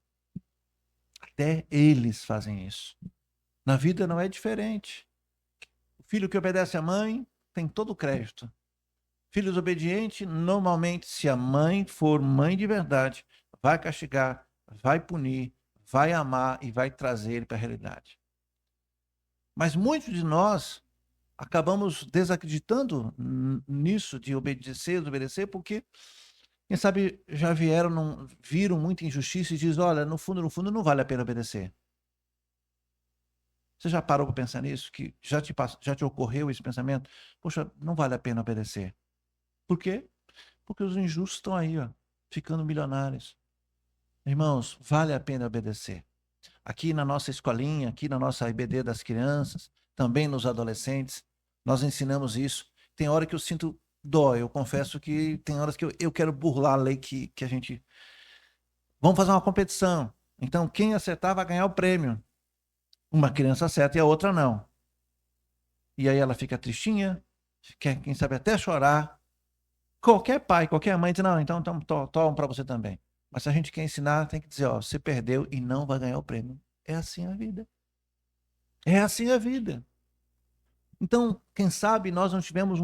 Até eles fazem isso. Na vida não é diferente. O filho que obedece à mãe tem todo o crédito. Filhos obedientes, normalmente, se a mãe for mãe de verdade, vai castigar, vai punir, vai amar e vai trazer ele para a realidade. Mas muitos de nós acabamos desacreditando nisso de desobedecer, porque, quem sabe, já viram muita injustiça e dizem, olha, no fundo, não vale a pena obedecer. Você já parou para pensar nisso? Que já te ocorreu esse pensamento? Poxa, não vale a pena obedecer. Por quê? Porque os injustos estão aí, ó, ficando milionários. Irmãos, vale a pena obedecer. Aqui na nossa escolinha, aqui na nossa IBD das crianças, também nos adolescentes, nós ensinamos isso. Tem hora que eu sinto dó, eu confesso que tem horas que eu quero burlar a lei que a gente... Vamos fazer uma competição. Então, quem acertar vai ganhar o prêmio. Uma criança acerta e a outra não. E aí ela fica tristinha, quer, quem sabe até chorar. Qualquer pai, qualquer mãe diz, não, então toma para você também. Mas se a gente quer ensinar, tem que dizer, ó, você perdeu e não vai ganhar o prêmio. É assim a vida. É assim a vida. Então, quem sabe nós não tivemos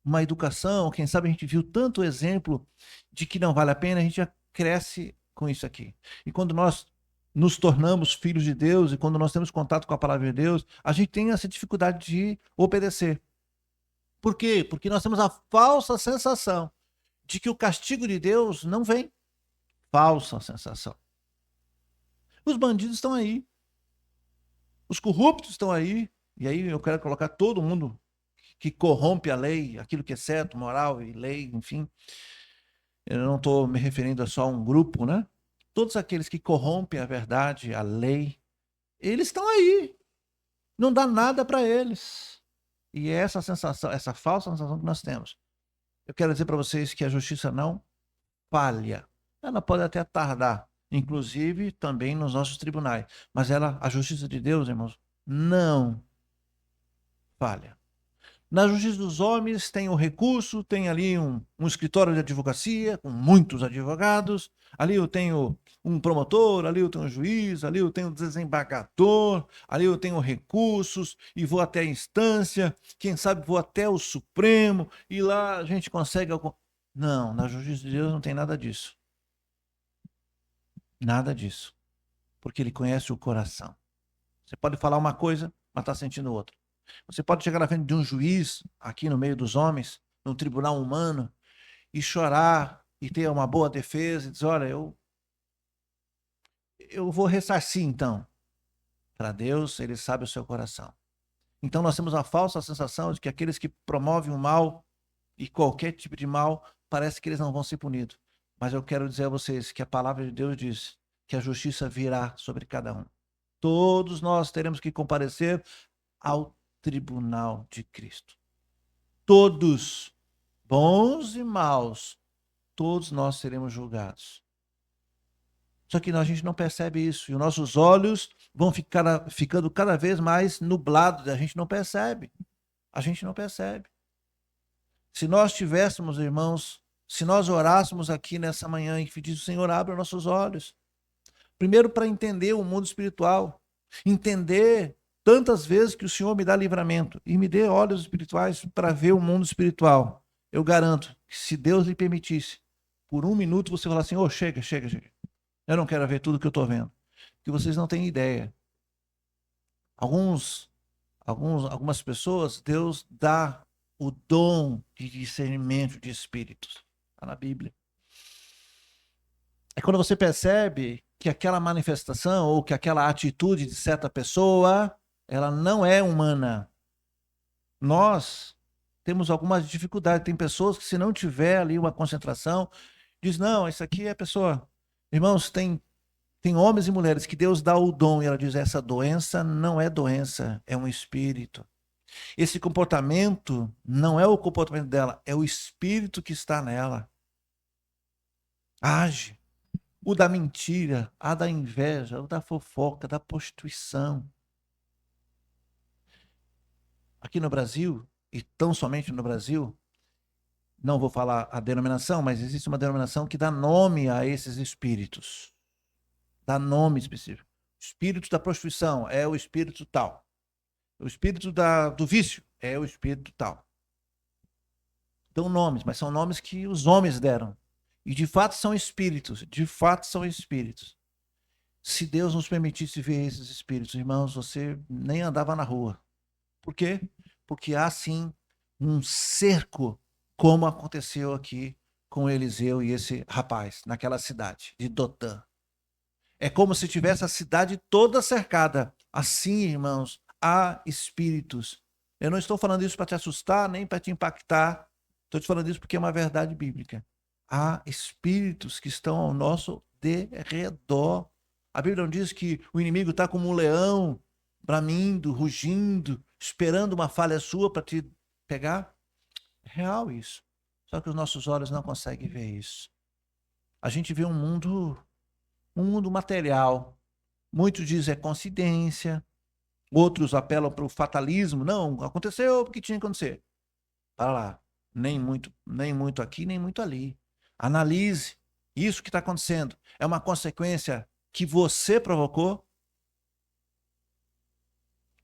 uma educação, quem sabe a gente viu tanto exemplo de que não vale a pena, a gente já cresce com isso aqui. E quando nós nos tornamos filhos de Deus e quando nós temos contato com a palavra de Deus, a gente tem essa dificuldade de obedecer. Por quê? Porque nós temos a falsa sensação de que o castigo de Deus não vem. Falsa sensação. Os bandidos estão aí. Os corruptos estão aí. E aí eu quero colocar todo mundo que corrompe a lei, aquilo que é certo, moral e lei, enfim. Eu não estou me referindo a só um grupo, né? Todos aqueles que corrompem a verdade, a lei, eles estão aí. Não dá nada para eles. E é essa sensação, essa falsa sensação que nós temos. Eu quero dizer para vocês que a justiça não falha. Ela pode até tardar, inclusive também nos nossos tribunais. Mas a justiça de Deus, irmãos, não falha. Na justiça dos homens tem o recurso, tem ali um escritório de advocacia com muitos advogados, ali eu tenho um promotor, ali eu tenho um juiz, ali eu tenho um desembargador, ali eu tenho recursos e vou até a instância, quem sabe vou até o Supremo e lá a gente consegue algum... Não, na justiça de Deus não tem nada disso. Nada disso. Porque ele conhece o coração. Você pode falar uma coisa, mas está sentindo outra. Você pode chegar na frente de um juiz, aqui no meio dos homens, num tribunal humano, e chorar, e ter uma boa defesa, e dizer, olha, eu vou ressarcir então. Para Deus, ele sabe o seu coração. Então nós temos a falsa sensação de que aqueles que promovem o mal, e qualquer tipo de mal, parece que eles não vão ser punidos. Mas eu quero dizer a vocês que a palavra de Deus diz que a justiça virá sobre cada um. Todos nós teremos que comparecer ao tribunal de Cristo. Todos, bons e maus, todos nós seremos julgados. Só que a gente não percebe isso. E os nossos olhos vão ficando cada vez mais nublados. A gente não percebe. A gente não percebe. Se nós tivéssemos, irmãos, se nós orássemos aqui nessa manhã e pedíssemos, Senhor, abra nossos olhos. Primeiro, para entender o mundo espiritual. Entender tantas vezes que o Senhor me dá livramento e me dê olhos espirituais para ver o mundo espiritual. Eu garanto que se Deus lhe permitisse, por um minuto você falar assim, chega. Eu não quero ver tudo que eu estou vendo. Que vocês não têm ideia. Algumas pessoas, Deus dá o dom de discernimento de espíritos. Está na Bíblia. É quando você percebe que aquela manifestação ou que aquela atitude de certa pessoa, ela não é humana. Nós temos algumas dificuldades. Tem pessoas que, se não tiver ali uma concentração, diz, não, isso aqui é pessoa. Irmãos, tem homens e mulheres que Deus dá o dom e ela diz, essa doença não é doença, é um espírito. Esse comportamento não é o comportamento dela, é o espírito que está nela. Age. O da mentira, a da inveja, o da fofoca, da prostituição. Aqui no Brasil, e tão somente no Brasil, não vou falar a denominação, mas existe uma denominação que dá nome a esses espíritos. Dá nome específico. O espírito da prostituição é o espírito tal. O espírito do vício é o espírito tal. Dão nomes, mas são nomes que os homens deram. E de fato são espíritos. Se Deus nos permitisse ver esses espíritos, irmãos, você nem andava na rua. Por quê? Porque há sim um cerco, como aconteceu aqui com Eliseu e esse rapaz, naquela cidade de Dotã. É como se tivesse a cidade toda cercada. Assim, irmãos, há espíritos. Eu não estou falando isso para te assustar, nem para te impactar. Estou te falando isso porque é uma verdade bíblica. Há espíritos que estão ao nosso derredor. A Bíblia não diz que o inimigo está como um leão, bramindo, rugindo, esperando uma falha sua para te pegar? É real isso. Só que os nossos olhos não conseguem ver isso. A gente vê um mundo material. Muitos dizem é coincidência, outros apelam para o fatalismo. Não, aconteceu porque tinha que acontecer. Para lá. Nem muito aqui, nem muito ali. Analise. Isso que está acontecendo é uma consequência que você provocou?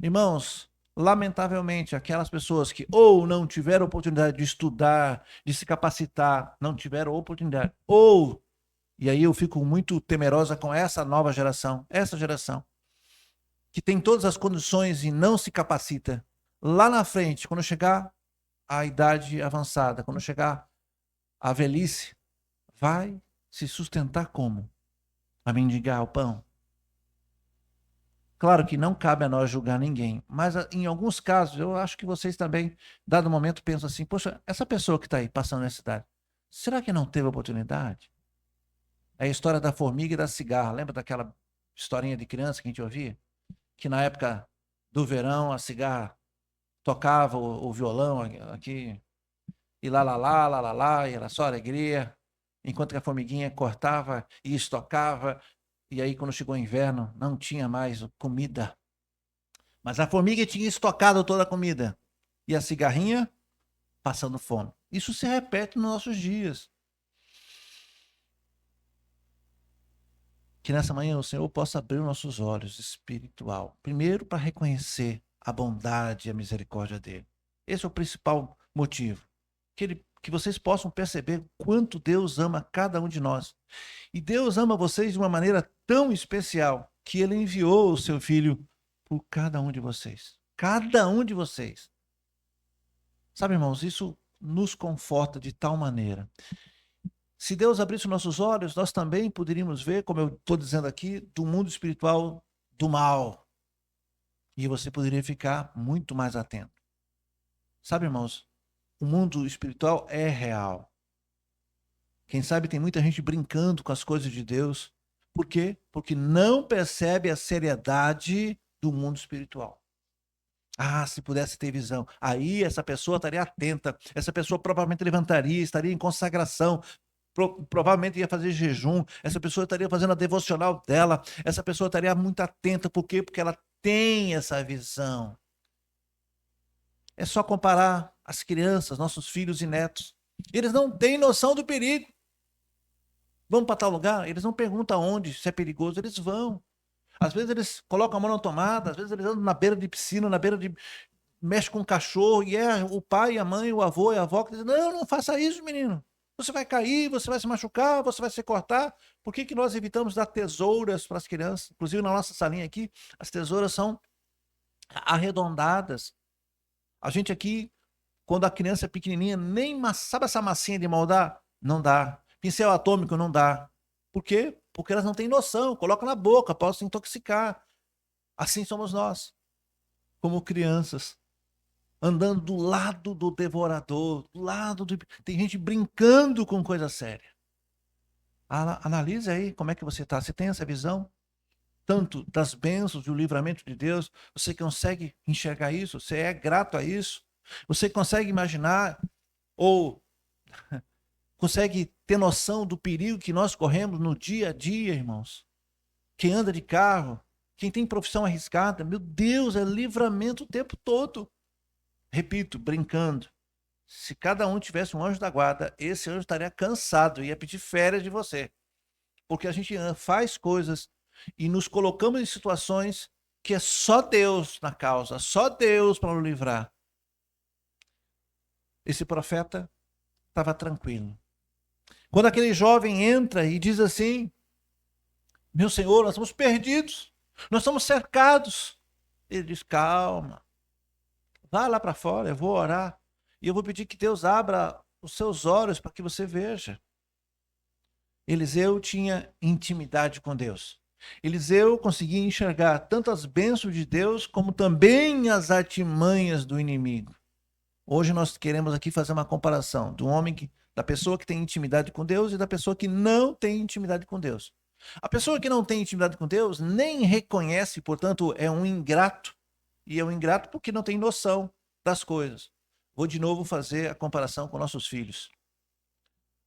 Irmãos, lamentavelmente, aquelas pessoas que ou não tiveram oportunidade de estudar, de se capacitar, não tiveram oportunidade, ou, e aí eu fico muito temerosa com essa nova geração, que tem todas as condições e não se capacita, lá na frente, quando chegar à idade avançada, quando chegar à velhice, vai se sustentar como? A mendigar o pão? Claro que não cabe a nós julgar ninguém, mas em alguns casos, eu acho que vocês também, dado momento, pensam assim, poxa, essa pessoa que está aí passando nessa cidade, será que não teve oportunidade? É a história da formiga e da cigarra. Lembra daquela historinha de criança que a gente ouvia? Que na época do verão, a cigarra tocava o violão aqui, e lá, e era só alegria, enquanto que a formiguinha cortava e estocava, e aí quando chegou o inverno, não tinha mais comida. Mas a formiga tinha estocado toda a comida. E a cigarrinha passando fome. Isso se repete nos nossos dias. Que nessa manhã o Senhor possa abrir os nossos olhos espiritual. Primeiro, para reconhecer a bondade e a misericórdia dele. Esse é o principal motivo. Que vocês possam perceber quanto Deus ama cada um de nós. E Deus ama vocês de uma maneira tão especial que ele enviou o seu filho por cada um de vocês. Cada um de vocês. Sabe, irmãos, isso nos conforta de tal maneira. Se Deus abrisse nossos olhos, nós também poderíamos ver, como eu estou dizendo aqui, do mundo espiritual do mal. E você poderia ficar muito mais atento. Sabe, irmãos, o mundo espiritual é real. Quem sabe tem muita gente brincando com as coisas de Deus. Por quê? Porque não percebe a seriedade do mundo espiritual. Ah, se pudesse ter visão. Aí essa pessoa estaria atenta. Essa pessoa provavelmente levantaria, estaria em consagração. Provavelmente ia fazer jejum. Essa pessoa estaria fazendo a devocional dela. Essa pessoa estaria muito atenta. Por quê? Porque ela tem essa visão. É só comparar as crianças, nossos filhos e netos. Eles não têm noção do perigo. Vamos para tal lugar? Eles não perguntam onde, se é perigoso, eles vão. Às vezes eles colocam a mão na tomada, às vezes eles andam na beira de piscina, na beira de... mexe com o cachorro, e é o pai, a mãe, o avô e a avó que dizem, não, não faça isso, menino. Você vai cair, você vai se machucar, você vai se cortar. Por que nós evitamos dar tesouras para as crianças? Inclusive, na nossa salinha aqui, as tesouras são arredondadas. A gente aqui, quando a criança é pequenininha, nem sabe essa massinha de moldar? Não dá. Pincel atômico não dá. Por quê? Porque elas não têm noção. Coloca na boca, pode se intoxicar. Assim somos nós, como crianças, andando do lado do devorador, do lado do... Tem gente brincando com coisa séria. Analise aí como é que você está. Você tem essa visão? Tanto das bênçãos e o livramento de Deus, você consegue enxergar isso? Você é grato a isso? Você consegue imaginar ou consegue ter noção do perigo que nós corremos no dia a dia, irmãos? Quem anda de carro, quem tem profissão arriscada, meu Deus, é livramento o tempo todo. Repito, brincando. Se cada um tivesse um anjo da guarda, esse anjo estaria cansado e ia pedir férias de você. Porque a gente faz coisas e nos colocamos em situações que é só Deus na causa, só Deus para nos livrar. Esse profeta estava tranquilo. Quando aquele jovem entra e diz assim, meu Senhor, nós estamos perdidos, nós estamos cercados. Ele diz, calma, vá lá para fora, eu vou orar. E eu vou pedir que Deus abra os seus olhos para que você veja. Eliseu tinha intimidade com Deus. Eliseu conseguia enxergar tanto as bênçãos de Deus, como também as artimanhas do inimigo. Hoje nós queremos aqui fazer uma comparação do homem da pessoa que tem intimidade com Deus e da pessoa que não tem intimidade com Deus. A pessoa que não tem intimidade com Deus nem reconhece, portanto, é um ingrato. E é um ingrato porque não tem noção das coisas. Vou de novo fazer a comparação com nossos filhos.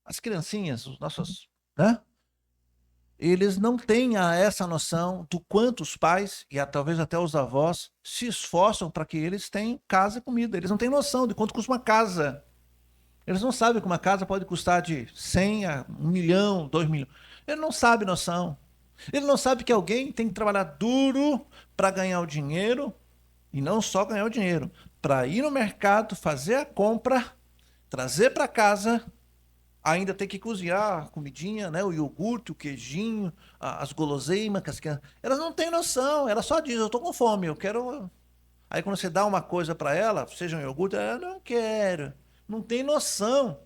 As criancinhas, os nossos, né? Eles não têm essa noção do quanto os pais, e talvez até os avós, se esforçam para que eles tenham casa e comida. Eles não têm noção de quanto custa uma casa. Eles não sabem que uma casa pode custar de 100 a 1 milhão, 2 milhões. Ele não sabe noção. Ele não sabe que alguém tem que trabalhar duro para ganhar o dinheiro, e não só ganhar o dinheiro, para ir no mercado, fazer a compra, trazer para casa, ainda ter que cozinhar a comidinha, né? O iogurte, o queijinho, as guloseimas, elas não têm noção, ela só diz, eu tô com fome, eu quero... Aí quando você dá uma coisa para ela, seja um iogurte, ela, não quero, não tem noção.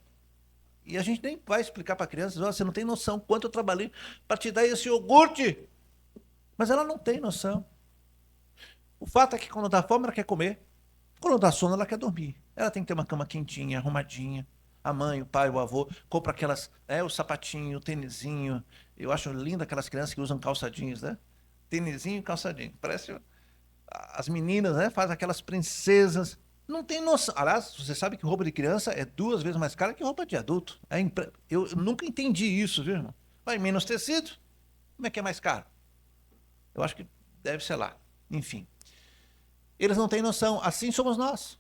E a gente nem vai explicar para a criança, você não tem noção quanto eu trabalhei para te dar esse iogurte. Mas ela não tem noção. O fato é que quando dá fome, ela quer comer. Quando dá sono, ela quer dormir. Ela tem que ter uma cama quentinha, arrumadinha. A mãe, o pai, o avô, compra aquelas, o sapatinho, o tênisinho. Eu acho lindo aquelas crianças que usam calçadinhos, né? Tênisinho e calçadinho. Parece as meninas, né? Faz aquelas princesas. Não tem noção. Aliás, você sabe que roupa de criança é 2 vezes mais cara que roupa de adulto. Eu nunca entendi isso, viu, irmão? Vai menos tecido. Como é que é mais caro? Eu acho que deve ser lá. Enfim. Eles não têm noção. Assim somos nós.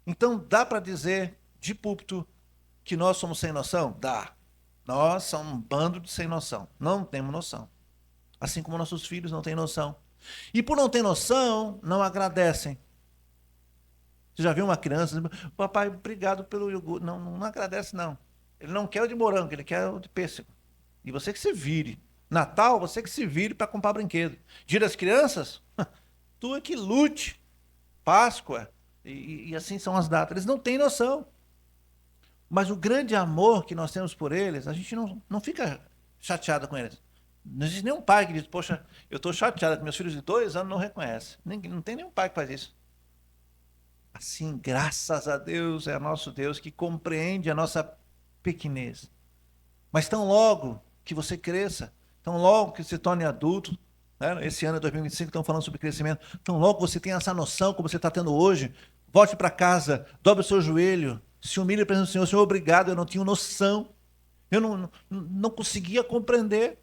Então, dá para dizer de púlpito que nós somos sem noção? Dá. Nós somos um bando de sem noção. Não temos noção. Assim como nossos filhos não têm noção. E por não ter noção, não agradecem. Você já viu uma criança, papai, obrigado pelo iogurte. Não, não agradece, não. Ele não quer o de morango, ele quer o de pêssego. E você que se vire. Natal, você que se vire para comprar brinquedo. Dia das crianças, tu é que lute. Páscoa, e assim são as datas. Eles não têm noção. Mas o grande amor que nós temos por eles, a gente não fica chateada com eles. Não existe nenhum pai que diz, poxa, eu estou chateada que meus filhos de 2 anos não reconhecem. Não tem nenhum pai que faz isso. Assim, graças a Deus, é nosso Deus que compreende a nossa pequenez. Mas tão logo que você cresça, tão logo que se torne adulto, né? Esse ano é 2025, estão falando sobre crescimento, tão logo você tenha essa noção como você está tendo hoje, volte para casa, dobre o seu joelho, se humilhe perante o Senhor, Senhor, obrigado, eu não tinha noção, eu não conseguia compreender.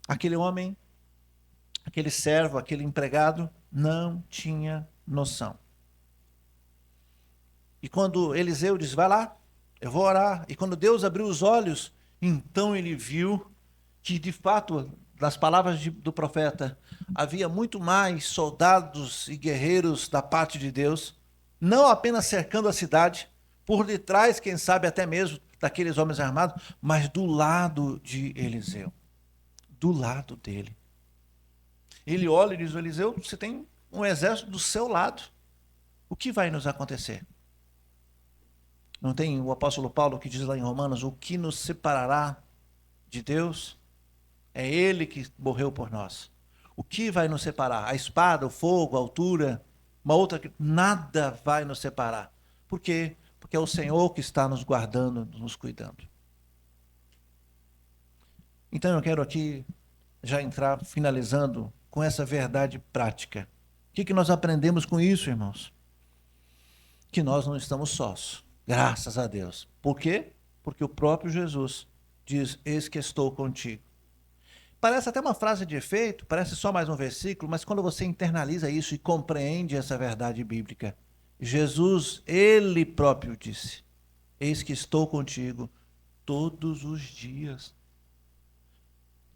Aquele homem, aquele servo, aquele empregado, não tinha noção. E quando Eliseu disse, vai lá, eu vou orar. E quando Deus abriu os olhos, então ele viu que, de fato, das palavras do profeta, havia muito mais soldados e guerreiros da parte de Deus, não apenas cercando a cidade, por detrás, quem sabe até mesmo daqueles homens armados, mas do lado de Eliseu, do lado dele. Ele olha e diz, Eliseu, você tem um exército do seu lado. O que vai nos acontecer? Não tem o apóstolo Paulo que diz lá em Romanos, o que nos separará de Deus? É Ele que morreu por nós. O que vai nos separar? A espada, o fogo, a altura, uma outra... Nada vai nos separar. Por quê? Porque é o Senhor que está nos guardando, nos cuidando. Então eu quero aqui já entrar finalizando com essa verdade prática. O que nós aprendemos com isso, irmãos? Que nós não estamos sós, graças a Deus. Por quê? Porque o próprio Jesus diz, eis que estou contigo. Parece até uma frase de efeito, parece só mais um versículo, mas quando você internaliza isso e compreende essa verdade bíblica, Jesus, ele próprio disse, eis que estou contigo todos os dias.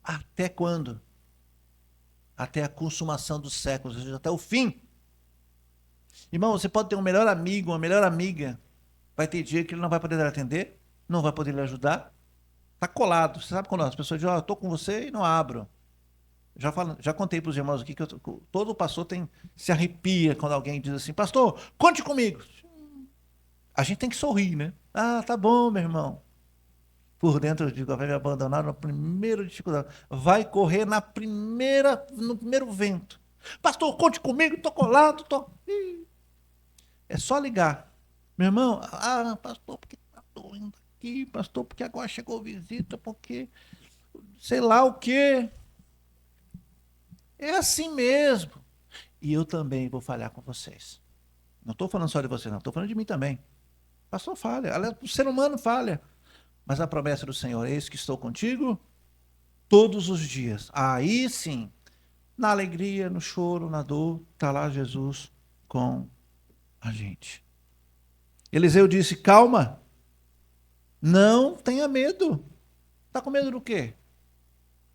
Até quando? Até a consumação dos séculos, ou seja, até o fim. Irmão, você pode ter um melhor amigo, uma melhor amiga, vai ter dia que ele não vai poder lhe atender, não vai poder lhe ajudar, está colado. Você sabe quando as pessoas dizem, eu estou com você e não abro. Já contei para os irmãos aqui que todo pastor se arrepia quando alguém diz assim, pastor, conte comigo. A gente tem que sorrir, né? Ah, tá bom, meu irmão. Por dentro eu digo, vai me abandonar na primeira dificuldade. Vai correr no primeiro vento. Pastor, conte comigo, estou colado, tô... É só ligar. Meu irmão, pastor, porque está doendo aqui, pastor, porque agora chegou visita, porque sei lá o quê. É assim mesmo. E eu também vou falhar com vocês. Não estou falando só de você, não. Estou falando de mim também. Pastor falha. Aliás, o ser humano falha. Mas a promessa do Senhor, eis que estou contigo todos os dias. Aí sim, na alegria, no choro, na dor, está lá Jesus com a gente. Eliseu disse, calma, não tenha medo. Está com medo do quê?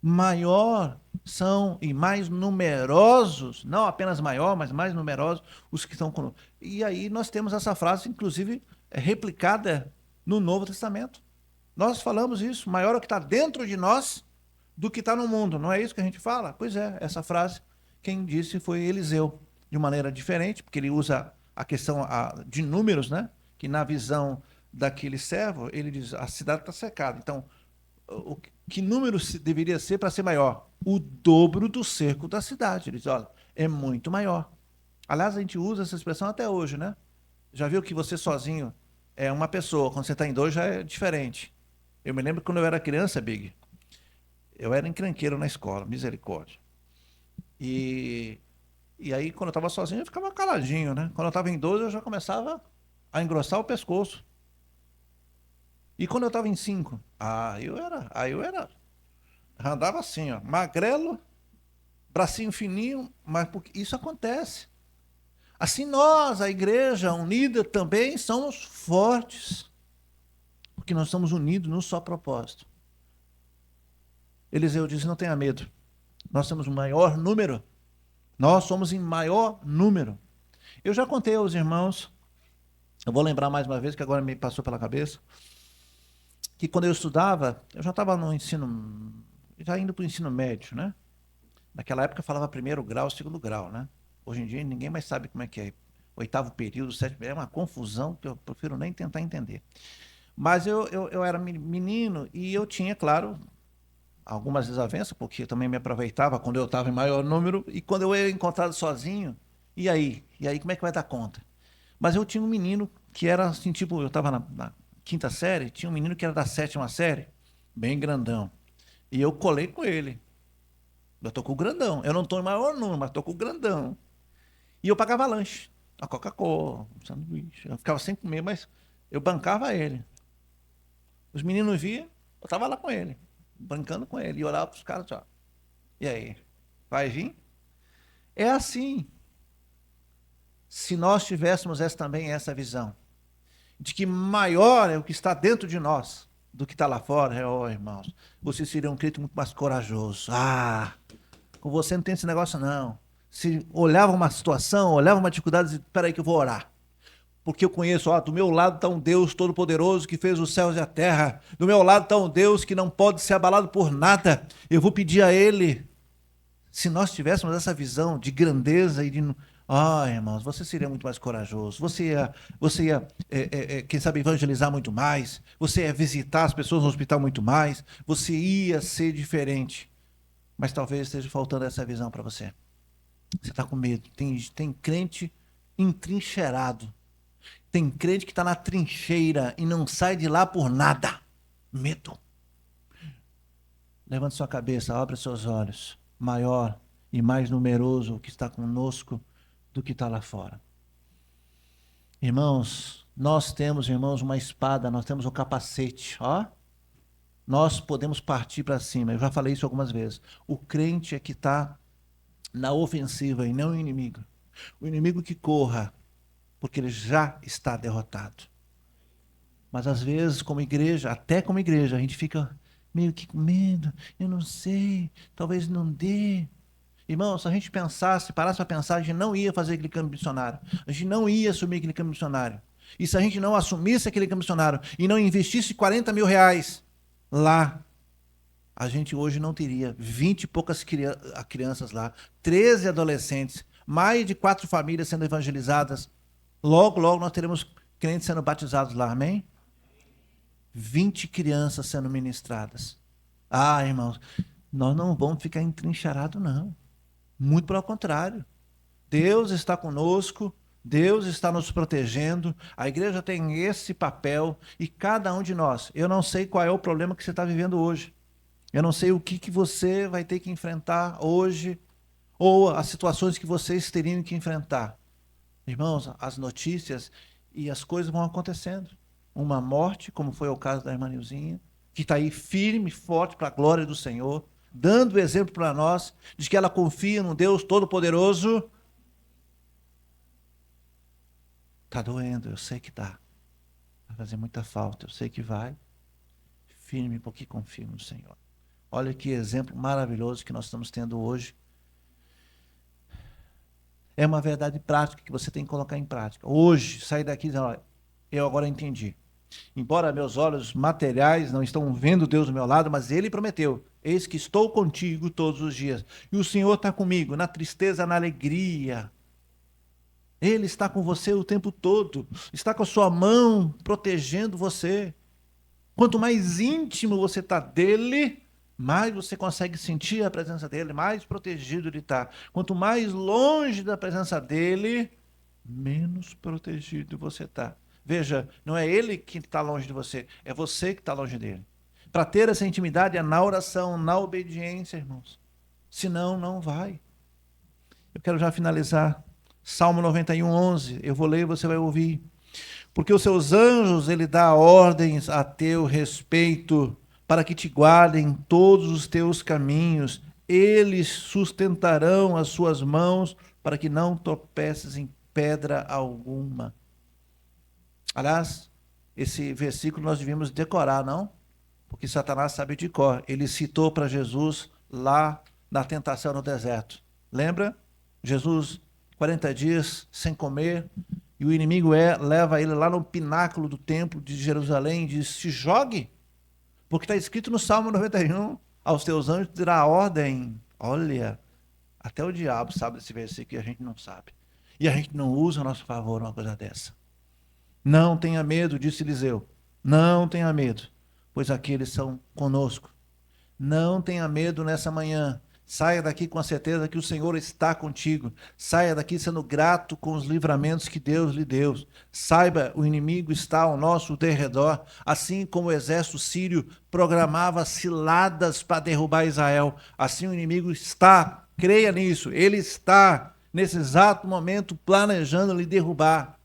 Maior são e mais numerosos, não apenas maior, mas mais numerosos os que estão conosco. E aí nós temos essa frase, inclusive, replicada no Novo Testamento. Nós falamos isso, maior é o que está dentro de nós do que está no mundo. Não é isso que a gente fala? Pois é, essa frase, quem disse foi Eliseu, de maneira diferente, porque ele usa a questão de números, né? Que na visão daquele servo, ele diz, a cidade está cercada. Então, que número deveria ser para ser maior? O dobro do cerco da cidade. Ele diz, olha, é muito maior. Aliás, a gente usa essa expressão até hoje, né? Já viu que você sozinho é uma pessoa, quando você está em dois já é diferente. Eu me lembro que quando eu era criança, Big, eu era encrenqueiro na escola, misericórdia. E aí, quando eu estava sozinho, eu ficava caladinho, né? Quando eu estava em dois, eu já começava a engrossar o pescoço. E quando eu estava em cinco, andava assim, ó, magrelo, bracinho fininho, mas porque isso acontece. Assim nós, a igreja unida, também somos fortes, porque nós estamos unidos num só propósito. Eliseu disse, não tenha medo, nós temos um maior número, nós somos em maior número. Eu já contei aos irmãos, eu vou lembrar mais uma vez, que agora me passou pela cabeça, que quando eu estudava, eu já estava no ensino, já indo para o ensino médio, né? Naquela época eu falava primeiro grau, segundo grau, né? Hoje em dia ninguém mais sabe como é que é. Oitavo período, sétimo, é uma confusão que eu prefiro nem tentar entender. Mas eu era menino e eu tinha, claro, algumas desavenças, porque eu também me aproveitava quando eu estava em maior número e quando eu era encontrado sozinho, e aí? E aí como é que vai dar conta? Mas eu tinha um menino que era assim, tipo, eu estava na quinta série, tinha um menino que era da sétima série, bem grandão. E eu colei com ele. Eu tô com o grandão. Eu não tô em maior número, mas tô com o grandão. E eu pagava lanche. A Coca-Cola, um sanduíche. Eu ficava sem comer, mas eu bancava ele. Os meninos viam, eu tava lá com ele, brincando com ele. E olhava pros caras, ó. E aí? Vai vir? É assim. Se nós tivéssemos também essa visão, de que maior é o que está dentro de nós do que está lá fora, irmãos, você seria um crente muito mais corajoso. Com você não tem esse negócio não. Se olhava uma situação, olhava uma dificuldade, dizia, espera aí que eu vou orar. Porque eu conheço, do meu lado está um Deus todo-poderoso que fez os céus e a terra. Do meu lado está um Deus que não pode ser abalado por nada. Eu vou pedir a Ele. Se nós tivéssemos essa visão de grandeza e de... irmãos, você seria muito mais corajoso. Você ia quem sabe, evangelizar muito mais. Você ia visitar as pessoas no hospital muito mais. Você ia ser diferente. Mas talvez esteja faltando essa visão para você. Você está com medo. Tem crente entrincheirado. Tem crente que está na trincheira e não sai de lá por nada. Medo. Levante sua cabeça, abra seus olhos. Maior e mais numeroso o que está conosco do que está lá fora. Irmãos, nós temos, uma espada, nós temos um capacete, Nós podemos partir para cima, eu já falei isso algumas vezes. O crente é que está na ofensiva e não o inimigo. O inimigo que corra, porque ele já está derrotado. Mas às vezes, como igreja, a gente fica meio que com medo, eu não sei, talvez não dê. Irmão, se a gente parasse para pensar, a gente não ia fazer aquele câmbio missionário. A gente não ia assumir aquele câmbio missionário. E se a gente não assumisse aquele câmbio missionário e não investisse 40 mil reais lá, a gente hoje não teria 20 e poucas crianças lá, 13 adolescentes, mais de 4 famílias sendo evangelizadas. Logo, logo nós teremos crentes sendo batizados lá, amém? 20 crianças sendo ministradas. Irmãos, nós não vamos ficar entrincheirados, não. Muito pelo contrário. Deus está conosco, Deus está nos protegendo, a igreja tem esse papel e cada um de nós. Eu não sei qual é o problema que você está vivendo hoje. Eu não sei o que você vai ter que enfrentar hoje ou as situações que vocês teriam que enfrentar. Irmãos, as notícias e as coisas vão acontecendo. Uma morte, como foi o caso da irmã Nilzinha, que está aí firme, forte para a glória do Senhor, dando exemplo para nós de que ela confia num Deus todo-poderoso. Está doendo, eu sei que está. Vai fazer muita falta, eu sei que vai. Firme, porque confio no Senhor. Olha que exemplo maravilhoso que nós estamos tendo hoje. É uma verdade prática que você tem que colocar em prática. Hoje, sair daqui e dizer, olha, eu agora entendi. Embora meus olhos materiais não estão vendo Deus do meu lado, mas Ele prometeu, eis que estou contigo todos os dias. E o Senhor está comigo, na tristeza, na alegria. Ele está com você o tempo todo, está com a sua mão protegendo você. Quanto mais íntimo você está dele, mais você consegue sentir a presença dele, mais protegido ele está. Quanto mais longe da presença dele, menos protegido você está. Veja, não é ele que está longe de você, é você que está longe dele. Para ter essa intimidade é na oração, na obediência, irmãos. Senão, não vai. Eu quero já finalizar. Salmo 91, 11. Eu vou ler e você vai ouvir. Porque os seus anjos ele dá ordens a teu respeito, para que te guardem todos os teus caminhos. Eles sustentarão as suas mãos, para que não tropeces em pedra alguma. Aliás, esse versículo nós devíamos decorar, não? Porque Satanás sabe de cor. Ele citou para Jesus lá na tentação no deserto. Lembra? Jesus, 40 dias sem comer, e o inimigo leva ele lá no pináculo do templo de Jerusalém e diz, se jogue, porque está escrito no Salmo 91, aos teus anjos dirá a ordem. Olha, até o diabo sabe desse versículo e a gente não sabe. E a gente não usa a nosso favor uma coisa dessa. Não tenha medo, disse Eliseu. Não tenha medo, pois aqueles são conosco. Não tenha medo nessa manhã. Saia daqui com a certeza que o Senhor está contigo. Saia daqui sendo grato com os livramentos que Deus lhe deu. Saiba, o inimigo está ao nosso derredor, assim como o exército sírio programava ciladas para derrubar Israel. Assim o inimigo está, creia nisso, ele está nesse exato momento planejando lhe derrubar.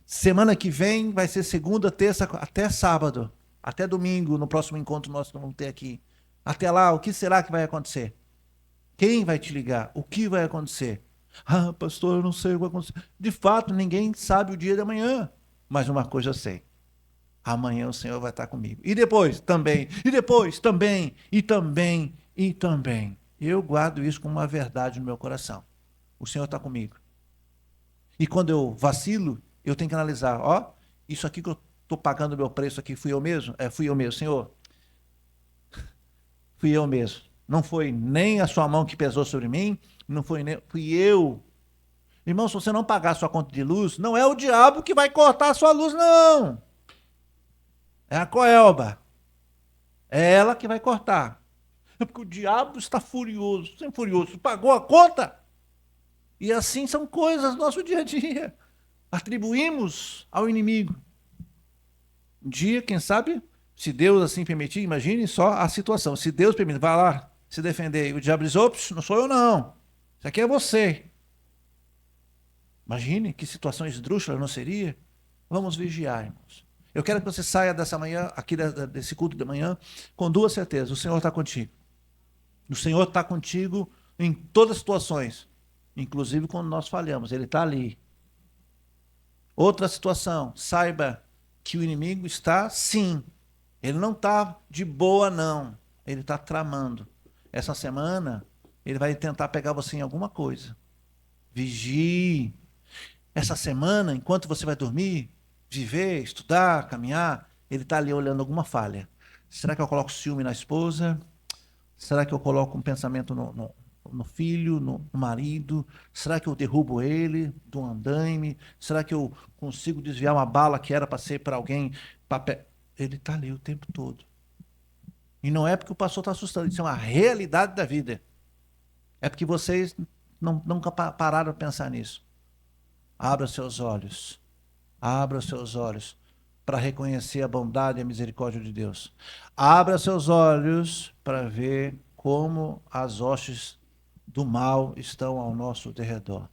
Semana que vem vai ser segunda, terça, até sábado, até domingo, no próximo encontro nós vamos ter aqui. Até lá, o que será que vai acontecer? Quem vai te ligar? O que vai acontecer? Pastor, eu não sei o que vai acontecer. De fato, ninguém sabe o dia da manhã. Mas uma coisa eu sei. amanhã o Senhor vai estar comigo. E depois também, e depois também, e também, e também. Eu guardo isso como uma verdade no meu coração. O Senhor está comigo. E quando eu vacilo, eu tenho que analisar, ó, isso aqui que eu estou pagando o meu preço aqui, fui eu mesmo? Fui eu mesmo, Senhor. Fui eu mesmo. Não foi nem a sua mão que pesou sobre mim, não foi nem, fui eu. Irmão, se você não pagar a sua conta de luz, não é o diabo que vai cortar a sua luz, não. É a Coelba. É ela que vai cortar. É porque o diabo está furioso, sempre furioso. Pagou a conta? E assim são coisas do nosso dia a dia. Atribuímos ao inimigo. Um dia, quem sabe, se Deus assim permitir, imagine só a situação. Se Deus permitir, vai lá se defender. E o diabo diz, ops, não sou eu não. Isso aqui é você. Imagine que situação esdrúxula não seria. Vamos vigiar, irmãos. Eu quero que você saia dessa manhã, aqui desse culto da manhã, com duas certezas. O Senhor está contigo. O Senhor está contigo em todas as situações. Inclusive quando nós falhamos. Ele está ali. Outra situação. Saiba que o inimigo está, sim. Ele não está de boa, não. Ele está tramando. Essa semana, ele vai tentar pegar você em alguma coisa. Vigie. Essa semana, enquanto você vai dormir, viver, estudar, caminhar, ele está ali olhando alguma falha. Será que eu coloco ciúme na esposa? Será que eu coloco um pensamento no filho, no marido? Será que eu derrubo ele do andaime? Será que eu consigo desviar uma bala que era para ser para alguém? Ele está ali o tempo todo. E não é porque o pastor está assustando, isso é uma realidade da vida. É porque vocês nunca pararam de pensar nisso. Abra seus olhos. Abra seus olhos para reconhecer a bondade e a misericórdia de Deus. Abra seus olhos para ver como as hostes do mal estão ao nosso derredor.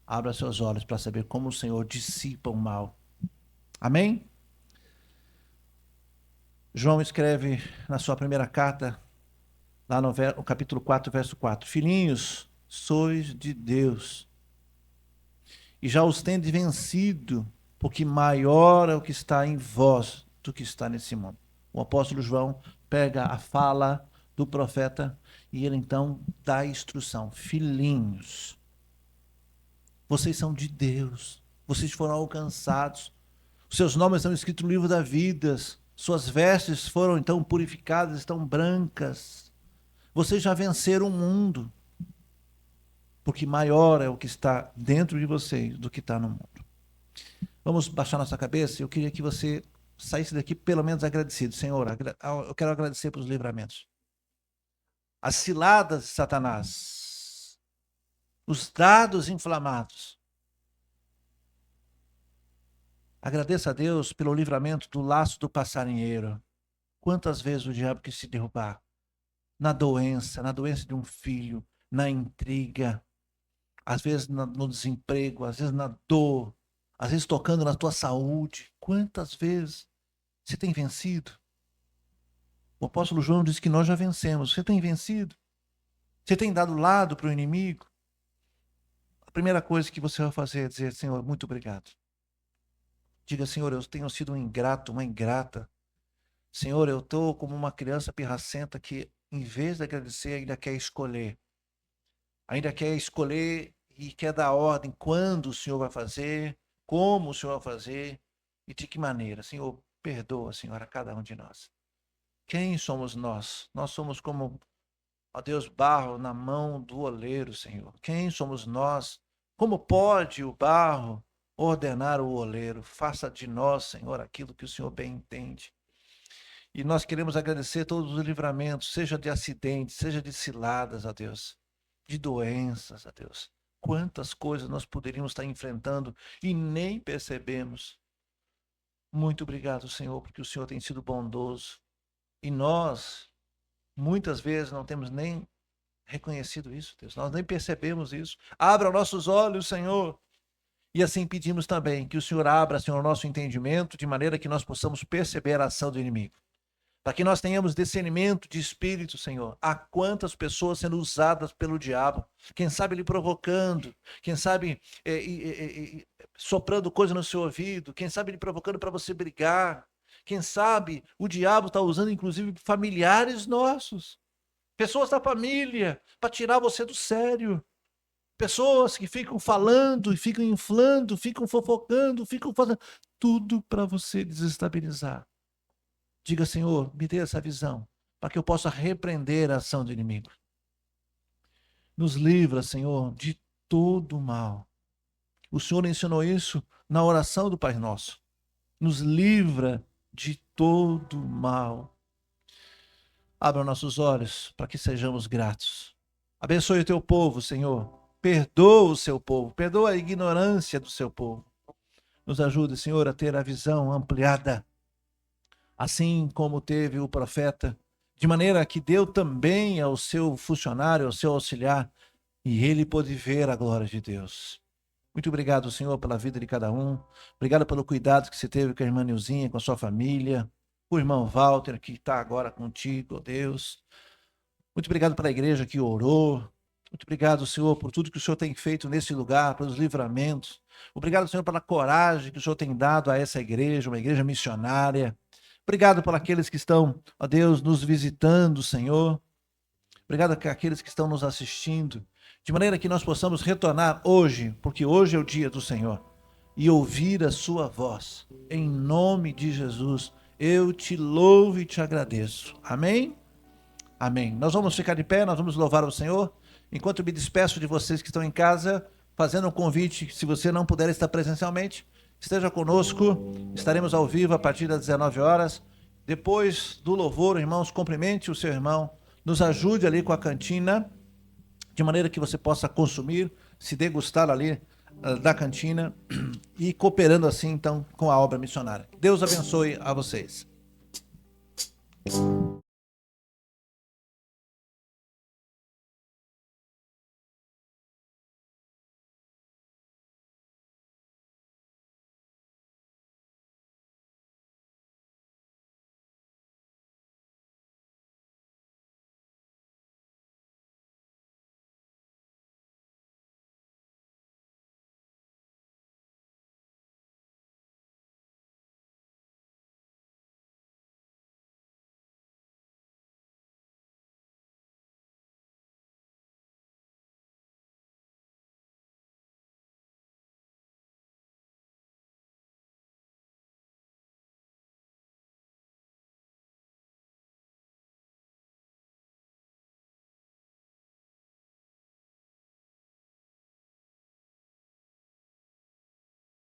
Abra seus olhos para saber como o Senhor dissipa o mal. Amém? João escreve na sua primeira carta, lá no capítulo 4, verso 4. Filhinhos, sois de Deus, e já os tendes vencido, porque maior é o que está em vós do que está nesse mundo. O apóstolo João pega a fala do profeta e ele então dá a instrução. Filhinhos, vocês são de Deus, vocês foram alcançados, os seus nomes estão escritos no livro da vida, suas vestes foram então purificadas, estão brancas. Vocês já venceram o mundo, porque maior é o que está dentro de vocês do que está no mundo. Vamos baixar nossa cabeça. Eu queria que você saísse daqui pelo menos agradecido. Senhor, eu quero agradecer pelos livramentos. As ciladas de Satanás. Os dados inflamados. Agradeça a Deus pelo livramento do laço do passarinheiro. Quantas vezes o diabo quis se derrubar? Na doença de um filho, na intriga, às vezes no desemprego, às vezes na dor, às vezes tocando na tua saúde. Quantas vezes você tem vencido? O apóstolo João diz que nós já vencemos. Você tem vencido? Você tem dado lado para o inimigo? A primeira coisa que você vai fazer é dizer, Senhor, muito obrigado. Diga, Senhor, eu tenho sido um ingrato, uma ingrata. Senhor, eu estou como uma criança pirracenta que, em vez de agradecer, ainda quer escolher. Ainda quer escolher e quer dar ordem quando o Senhor vai fazer, como o Senhor vai fazer e de que maneira. Senhor, perdoa, Senhor, a cada um de nós. Quem somos nós? Nós somos como, ó Deus, barro na mão do oleiro, Senhor. Quem somos nós? Como pode o barro ordenar o oleiro? Faça de nós, Senhor, aquilo que o Senhor bem entende. E nós queremos agradecer todos os livramentos, seja de acidentes, seja de ciladas, ó Deus, de doenças, ó Deus. Quantas coisas nós poderíamos estar enfrentando e nem percebemos. Muito obrigado, Senhor, porque o Senhor tem sido bondoso. E nós, muitas vezes, não temos nem reconhecido isso, Deus. Nós nem percebemos isso. Abra nossos olhos, Senhor. E assim pedimos também que o Senhor abra, Senhor, o nosso entendimento, de maneira que nós possamos perceber a ação do inimigo. Para que nós tenhamos discernimento de espírito, Senhor. Há quantas pessoas sendo usadas pelo diabo. Quem sabe ele provocando. Quem sabe soprando coisa no seu ouvido. Quem sabe ele provocando para você brigar. Quem sabe o diabo está usando, inclusive, familiares nossos, pessoas da família, para tirar você do sério. Pessoas que ficam falando e ficam inflando, ficam fofocando, ficam fazendo tudo para você desestabilizar. Diga, Senhor, me dê essa visão, para que eu possa repreender a ação do inimigo. Nos livra, Senhor, de todo mal. O Senhor ensinou isso na oração do Pai Nosso. Nos livra de todo mal. Abra nossos olhos para que sejamos gratos. Abençoe o teu povo, Senhor. Perdoa o seu povo. Perdoa a ignorância do seu povo. Nos ajude, Senhor, a ter a visão ampliada, assim como teve o profeta, de maneira que deu também ao seu funcionário, ao seu auxiliar, e ele pôde ver a glória de Deus. Muito obrigado, Senhor, pela vida de cada um. Obrigado pelo cuidado que você teve com a irmã Nilzinha, com a sua família. O irmão Walter, que está agora contigo, ó Deus. Muito obrigado pela igreja que orou. Muito obrigado, Senhor, por tudo que o Senhor tem feito nesse lugar, pelos livramentos. Obrigado, Senhor, pela coragem que o Senhor tem dado a essa igreja, uma igreja missionária. Obrigado por aqueles que estão, ó Deus, nos visitando, Senhor. Obrigado por aqueles que estão nos assistindo, de maneira que nós possamos retornar hoje, porque hoje é o dia do Senhor, e ouvir a sua voz. Em nome de Jesus, eu te louvo e te agradeço. Amém? Amém. Nós vamos ficar de pé, nós vamos louvar o Senhor. Enquanto eu me despeço de vocês que estão em casa, fazendo um convite, se você não puder estar presencialmente, esteja conosco, estaremos ao vivo a partir das 19 horas. Depois do louvor, irmãos, cumprimente o seu irmão, nos ajude ali com a cantina, de maneira que você possa consumir, se degustar ali da cantina e cooperando assim, então, com a obra missionária. Deus abençoe a vocês.